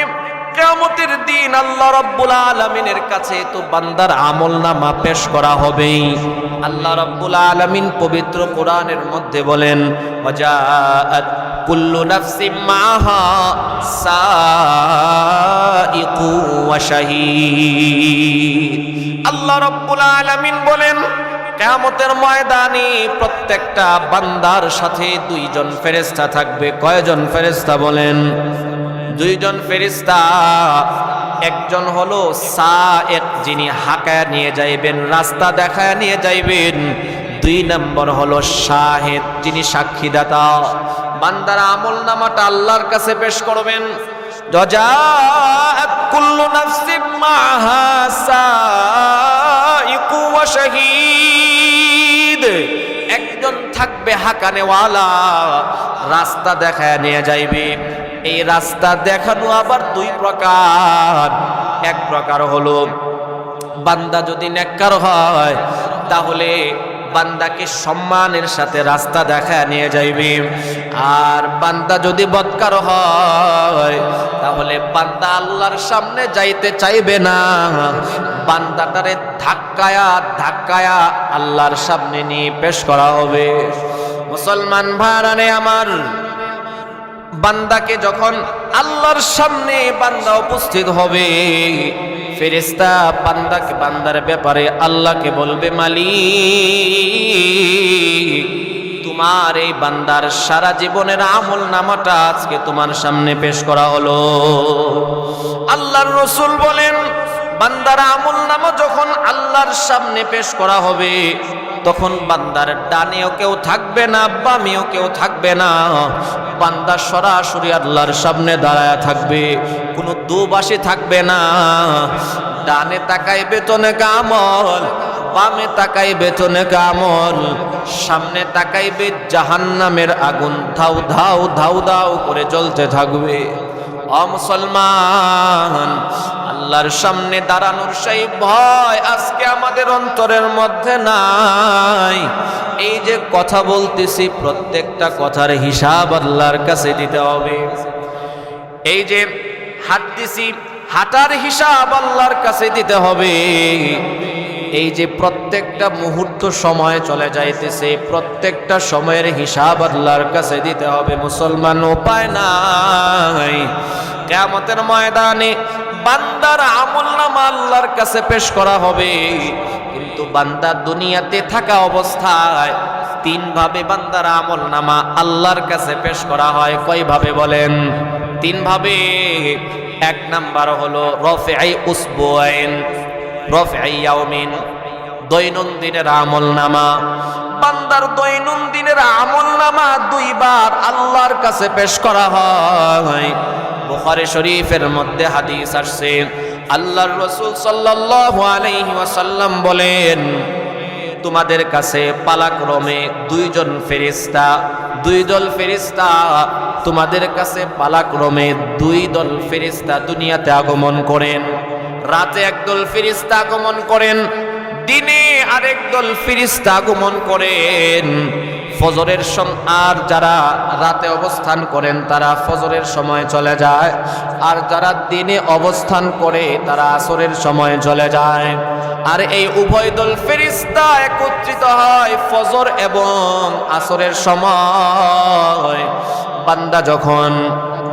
কিয়ামতের দিন আল্লাহ রাব্বুল আলামিনের কাছে তো বান্দার আমলনামা পেশ করা হবেই। আল্লাহ রাব্বুল আলামিন পবিত্র কোরআনের মধ্যে বলেন, ওয়াজাআত কুল্লু নাফসিম মাআহা সাইকু ওয়া শাহীদ। আল্লাহ রাব্বুল আলামিন বলেন, কিয়ামতের ময়দানে প্রত্যেকটা বান্দার সাথে দুইজন ফেরেশতা থাকবে। কয়জন ফেরেশতা বলেন? দুইজন ফেরেশতা। একজন হলো সায়েক, যিনি হাঁকায় নিয়ে যাইবেন, রাস্তা দেখায় নিয়ে যাইবেন। দুই নম্বর হলো শাহেদ, যিনি সাক্ষীদাতা। বান্দার আমলনামাটা আল্লাহর কাছে পেশ করবেন। জাযাআত কুল্লু নাফসিন মাআহা সাইকু ওয়া শাহীদ। একজন থাকবে হাঁকানেওয়ালা, রাস্তা দেখায় নিয়ে যাইবে। এই রাস্তা দেখানো আবার দুই প্রকার। এক প্রকার হলো বান্দা যদি নেককার হয় তাহলে বান্দাকে সম্মানের সাথে রাস্তা দেখায় নিয়ে যাইবে, আর বান্দা যদি বদকার হয় তাহলে বান্দা আল্লাহর সামনে যাইতে চাইবে না, বান্দাটারে ধাক্কায়া ধাক্কায়া আল্লাহর সামনে নিয়ে পেশ করা হবে। মুসলমান ভাইরা আমার, বান্দাকে যখন আল্লাহর সামনে বান্দা উপস্থিত হবে, ফেরেশতা বান্দার ব্যাপারে আল্লাহকে বলবে, মালিক, তোমার এই বান্দার সারা জীবনের আমলনামাটা আজকে তোমার সামনে পেশ করা হলো। আল্লাহর রাসূল বলেন, বান্দার আমলনামা যখন আল্লাহর সামনে পেশ করা হবে তখন বান্দার ডানেও কেউ থাকবে না, বামেও কেউ থাকবে না। বান্দা সরাসরি আল্লাহর সামনে দাঁড়ায় থাকবে, কোনো দুপাশে থাকবে না। ডানে তাকাইবে তো নেক আমল, বামে তাকাইবে তো নেক আমল, সামনে তাকাইবে জাহান্নামের আগুন ধাউ ধাউ ধাউ ধাউ করে জ্বলতে থাকবে। ও মুসলমান, আল্লাহর সামনে দাঁড়ানোর সেই ভয় আজকে আমাদের অন্তরের মধ্যে নাই। এই যে কথা বলতেছি, প্রত্যেকটা কথার হিসাব আল্লাহর কাছে দিতে হবে। এই যে হাঁটতেছি, হাঁটার হিসাব আল্লাহর কাছে দিতে হবে। এই যে প্রত্যেকটা মুহূর্ত সময় চলে যাইতেছে, প্রত্যেকটা সময়ের হিসাব আল্লাহর কাছে দিতে হবে। মুসলমান, উপায় নাই। কিয়ামতের ময়দানে বান্দার আমলনামা আল্লাহর কাছে পেশ করা হবে, কিন্তু বান্দা দুনিয়াতে থাকা অবস্থায় তিন ভাবে বান্দার আমলনামা আল্লাহর কাছে পেশ করা হয়। কয়ভাবে বলেন? তিন ভাবে। এক নাম্বার হলো রফাই উসবুআইন, রফাই ইয়াউমিন, দৈনন্দিনের আমলনামা। বান্দার দৈনন্দিনের আমলনামা দুইবার আল্লাহর কাছে পেশ করা হয়। বুখারী শরীফের মধ্যে হাদিস আসছে, আল্লাহর রাসূল সাল্লাল্লাহু আলাইহি ওয়াসাল্লাম বলেন, তোমাদের কাছে পালাক্রমে দুইজন ফেরেশতা, দুই দল ফেরেশতা তোমাদের কাছে পালাক্রমে দুই দল ফেরেশতা দুনিয়াতে আগমন করেন। রাতে একদল ফেরেশতা আগমন করেন, দিনে আরেক দল ফেরেশতা আগমন করেন। ফজরের আর যারা রাতে অবস্থান করেন তারা ফজরের সময় চলে যায়, আর যারা দিনে অবস্থান করে তারা আসরের সময় চলে যায়। আর এই উভয় দল ফেরেশতা একত্রিত হয় ফজর এবং আসরের সময়। বান্দা যখন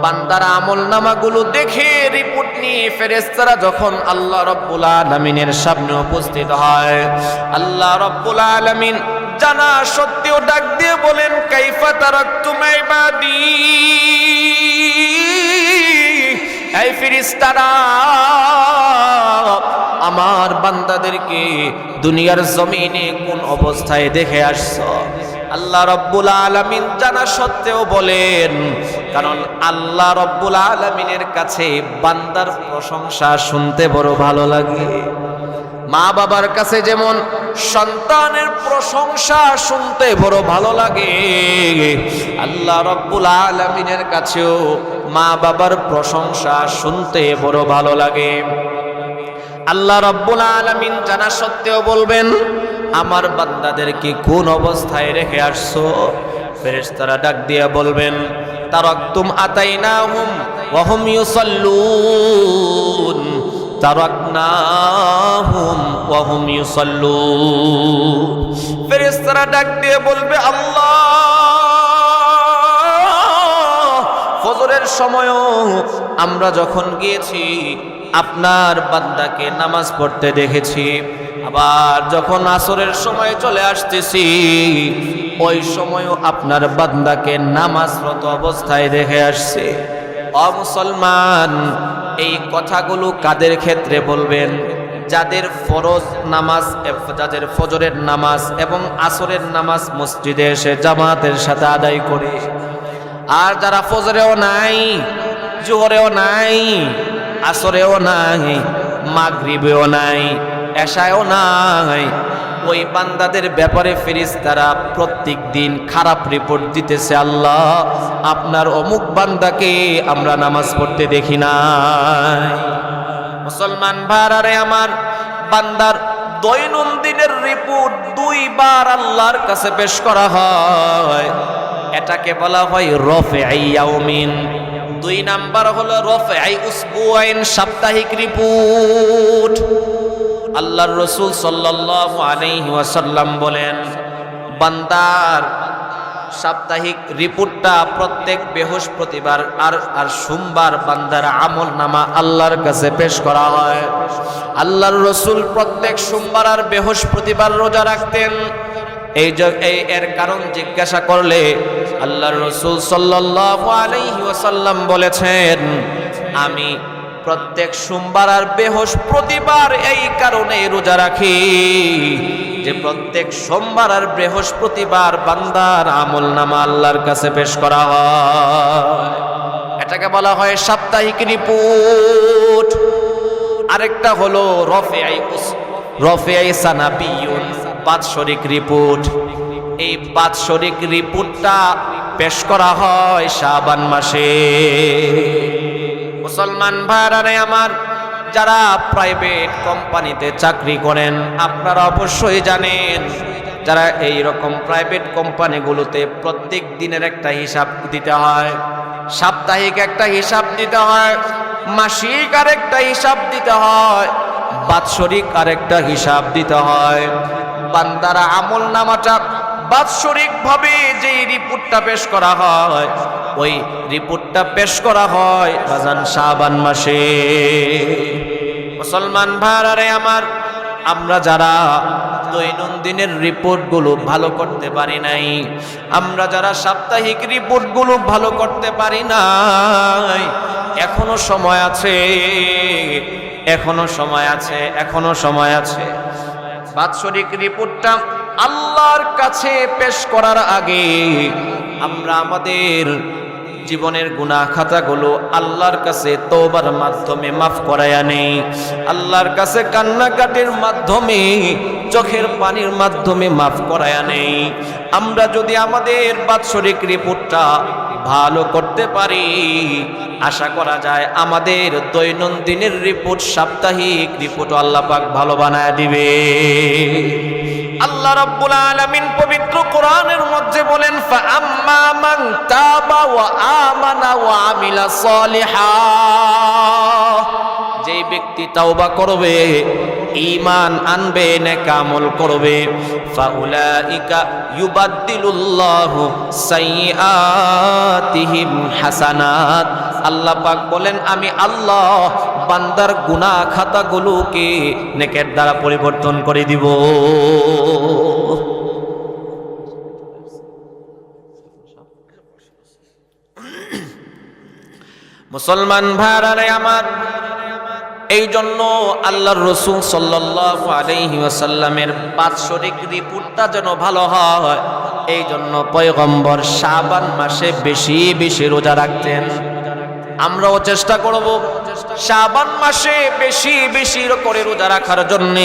বান্দার আমলনামাগুলো দেখে রিপোর্ট নিয়ে ফেরেশতারা যখন আল্লাহ রাব্বুল আলামিনের সামনে উপস্থিত হয়, আল্লাহ রাব্বুল আলামিন জানা সত্ত্বেও ডাক দিয়ে বলেন, কাইফা তারাকতুম ইবাদি, এই ফেরেশতারা আমার বান্দাদেরকে দুনিয়ার জমিনে কোন অবস্থায় দেখে আসছো। আল্লাহ রব্বুল আলামিন জানা সত্ত্বেও বলেন, কারণ আল্লাহ রব্বুল আলামিনের কাছে বান্দার প্রশংসা শুনতে বড় ভালো লাগে। মা বাবার কাছে যেমন সন্তানের প্রশংসা শুনতে বড় ভালো লাগে, আল্লাহ রব্বুল আলামিনের কাছেও মা বাবার প্রশংসা শুনতে বড় ভালো লাগে। আল্লাহ রব্বুল আলামিন জানা সত্ত্বেও বলবেন, আমার বান্দাদেরকে কোন অবস্থায় রেখে আসছো? ফেরেশতারা ডাক দিয়ে বলবেন, তারাকতুম আতাইনাহুম ওয়া হুম ইউসাল্লুন, তারাকনাহুম ওয়া হুম ইউসাল্লুন। ফেরেশতারা ডাক দিয়ে বলবে, আল্লাহ, ফজরের সময়ও আমরা যখন গিয়েছি আপনার বান্দাকে নামাজ পড়তে দেখেছি, আবার যখন আসরের সময় চলে আসতেছি ওই সময়ও আপনার বান্দাকে নামাজরত অবস্থায় দেখে আসছে। ও মুসলমান, এই কথাগুলো কাদের ক্ষেত্রে বলবেন? যাদের ফরজ নামাজ, যাদের ফজরের নামাজ এবং আসরের নামাজ মসজিদে এসে জামাতের সাথে আদায় করে, আর যারা ফজরেও নাই, জোহরেও নাই, আসরেও নাই, মাগরিবেও নাই, এশায়ও নাই, ওই বান্দাদের ব্যাপারে ফেরেশতারা প্রত্যেক দিন খারাপ রিপোর্ট দিতেছে, আল্লাহ আপনার অমুক বান্দাকে আমরা নামাজ পড়তে দেখি নাই। মুসলমান ভাইরা আমার, বান্দার দৈনন্দিনের রিপোর্ট দুইবার আল্লাহর কাছে পেশ করা হয়। এটাকে বলা হয় রফাই ইয়াউমিন। দুই নাম্বার হলো রফাই উসবুআইন, সাপ্তাহিক রিপোর্ট। আল্লাহর রাসূল সাল্লাল্লাহু আলাইহি ওয়াসাল্লাম বলেন, বান্দার সাপ্তাহিক রিপোর্টটা প্রত্যেক বৃহস্পতিবার আর সোমবার বান্দার আমল নামা আল্লাহর কাছে পেশ করা হয়। আল্লাহর রাসূল প্রত্যেক সোমবার আর বৃহস্পতিবার রোজা রাখতেন। এর কারণ জিজ্ঞাসা করলে আল্লাহর রাসূল সাল্লাল্লাহু আলাইহি ওয়াসাল্লাম বলেছেন, আমি প্রত্যেক সোমবার আর বৃহস্পতিবার এই কারণে রোজা রাখি যে প্রত্যেক সোমবার আর বৃহস্পতিবার বান্দার আমল নামা আল্লাহর কাছে পেশ করা হয়। এটাকে বলা হয় সাপ্তাহিক রিপোর্ট। আরেকটা হলো রফাই সানাবিয়ুন, বাৎসরিক রিপোর্ট। এই বাৎসরিক রিপোর্টটা পেশ করা হয় শাবান মাসে। মুসলমান ভাইরা আমার, যারা প্রাইভেট কোম্পানিতে চাকরি করেন আপনারা অবশ্যই জানেন, যারা এই রকম প্রাইভেট কোম্পানিগুলোতে প্রত্যেক দিনের একটা হিসাব দিতে হয়, সাপ্তাহিক একটা হিসাব দিতে হয়, মাসিক আরেকটা হিসাব দিতে হয়, বাৎসরিক আরেকটা হিসাব দিতে হয়। বান্দারা আমল নামাটা বাৎসরিক ভাবে যে রিপোর্টটা পেশ করা হয়, ওই রিপোর্টটা পেশ করা হয় বাজান শাবান মাসে। মুসলমান ভাইরা আমার, আমরা যারা দৈনন্দিনের রিপোর্টগুলো ভালো করতে পারি নাই, আমরা যারা সাপ্তাহিক রিপোর্টগুলো ভালো করতে পারি নাই, এখনো সময় আছে, এখনো সময় আছে, এখনো সময় আছে। বাৎসরিক রিপোর্টটা আল্লাহর কাছে পেশ করার আগে আমরা আমাদের জীবনের গুনাহ খাতাগুলো আল্লাহর কাছে তওবার মাধ্যমে মাফ করায়া নেই, আল্লাহর কাছে কান্নাকাটির মাধ্যমে, চোখের পানির মাধ্যমে মাফ করায়া নেই। আমরা যদি আমাদের বাৎসরিক রিপোর্টটা ভালো করতে পারি, আশা করা যায় আমাদের দৈনন্দিনের রিপোর্ট, সাপ্তাহিক রিপোর্ট আল্লাহ পাক ভালো বানায় দিবে। আল্লাহ রাব্বুল আলামিন পবিত্র কোরআনের মধ্যে বলেন, ফাআম্মা মান তাবা ওয়া আমানা ওয়া আমিলা সলিহা, যে ব্যক্তি তাওবা করবে, ঈমান আনবে, নেক আমল করবে, ফাউলাইকা ইউবাদদিলুল্লাহু সাইয়্যাতিহিম হাসানাত। আল্লাহ পাক বলেন, আমি আল্লাহ বান্দার গুনাহ খাতাগুলোকে নেকের দ্বারা পরিবর্তন করে দিব। মুসলমান ভাইরা আমার, এই জন্য আল্লাহর রাসূল সাল্লাল্লাহু আলাইহি ওয়াসাল্লামের বাৎসরিক রিপোর্টটা যেন ভালো হয়, এই জন্য পয়গম্বর শাবান মাসে বেশি বেশি রোজা রাখতেন। আমরাও চেষ্টা করব শাবান মাসে বেশি বেশি করে রোজা রাখার জন্য।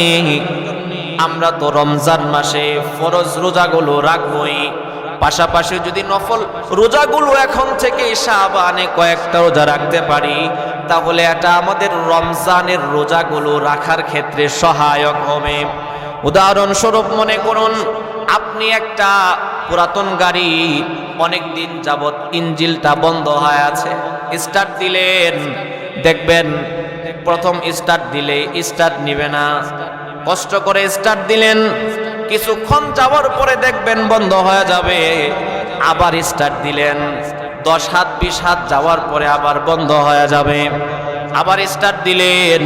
আমরা তো রমজান মাসে ফরজ রোজাগুলো রাখবই, পাশাপাশি যদি নফল রোজাগুলো এখন থেকে শাবানে কয়েকটা রোজা রাখতে পারি, তাহলে এটা আমাদের রমজানের রোজাগুলো রাখার ক্ষেত্রে সহায়ক হবে। উদাহরণস্বরূপ মনে করুন, আপনি একটা পুরাতন গাড়ি, অনেক দিন যাবত ইঞ্জিনটা বন্ধ হয়ে আছে, স্টার্ট দিলেন, দেখবেন প্রথম স্টার্ট দিলে স্টার্ট নিবে না, কষ্ট করে স্টার্ট দিলেন, কিছুক্ষণ যাওয়ার পরে দেখবেন বন্ধ হয়ে যাবে। আবার স্টার্ট দিলেন, 10 হাত 20 হাত যাওয়ার পরে আবার বন্ধ হয়ে যাবে। আবার স্টার্ট দিলেন,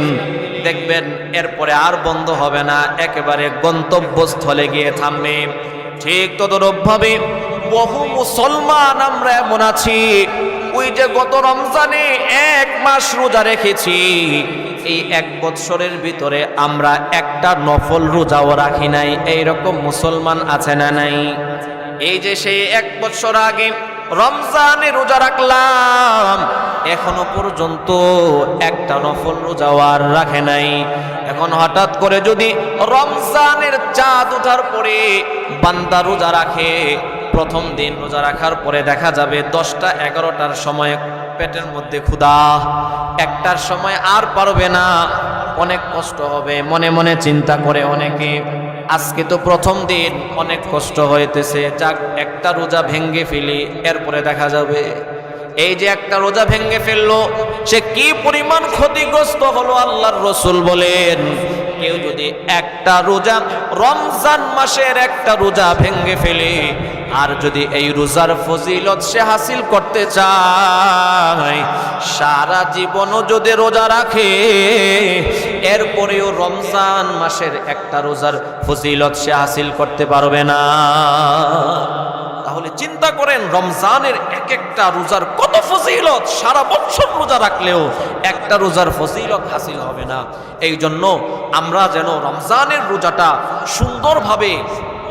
দেখবেন এরপরে আর বন্ধ হবে না, একেবারে গন্তব্যস্থলে গিয়ে থামবে। ঠিক তদরূপভাবে বহু মুসলমান আমরা এমন আছি, ওই যে গত রমজানে 1 মাস রোজা রেখেছি, এই 1 বৎসরের ভিতরে আমরা একটা নফল রোজাও রাখি নাই। এইরকম মুসলমান আছে না নাই? এই যে সেই 1 বছর আগে রমজানে রোজা রাখলাম, এখনো পর্যন্ত একটা নফল রোজাও আর রাখে নাই। এখন হঠাৎ করে যদি রমজানের চাঁদ ওঠার পরে বান্দা রোজা রাখে, প্রথম দিন রোজা রাখার পরে দেখা যাবে 10টা 11টার সময় পেটের মধ্যে ক্ষুধা, 1টার সময় আর পারবে না, অনেক কষ্ট হবে। মনে মনে চিন্তা করে অনেকে, আজকে তো প্রথম দিন, অনেক কষ্ট হইতেছে, যাক একটা রোজা ভেঙ্গে ফেলি, এরপরে দেখা যাবে। এই যে একটা রোজা ভেঙ্গে ফেললো, সে কি পরিমাণ ক্ষতিগ্রস্ত হলো। আল্লাহর রাসূল বলেন, কেউ যদি একটা রোজা, রমজান মাসের একটা রোজা ভেঙ্গে ফেলে, আর যদি এই রোজার ফজিলত সে হাসিল করতে চায়, সারা জীবনও যদি রোজা রাখে, এরপরেও রমজান মাসের একটা রোজার ফজিলত সে হাসিল করতে পারবে না। তাহলে চিন্তা করেন, রমজানের এক একটা রোজার কত ফজিলত, সারা বছর রোজা রাখলেও একটা রোজার ফজিলত হাসিল হবে না। এই জন্য আমরা যেন রমজানের রোজাটা সুন্দরভাবে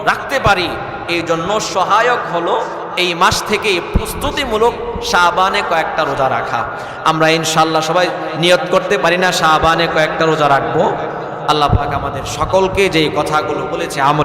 রাখতে পারি, এই জন্য সহায়ক হলো এই মাস থেকে প্রস্তুতিমূলক শাবানে কয়েকটা রোজা রাখা। আমরা ইনশাআল্লাহ সবাই নিয়ত করতে পারি না শাবানে কয়েকটা রোজা রাখবো। আল্লাহ পাক আমাদের সকলকে যেই কথাগুলো বলেছে আমল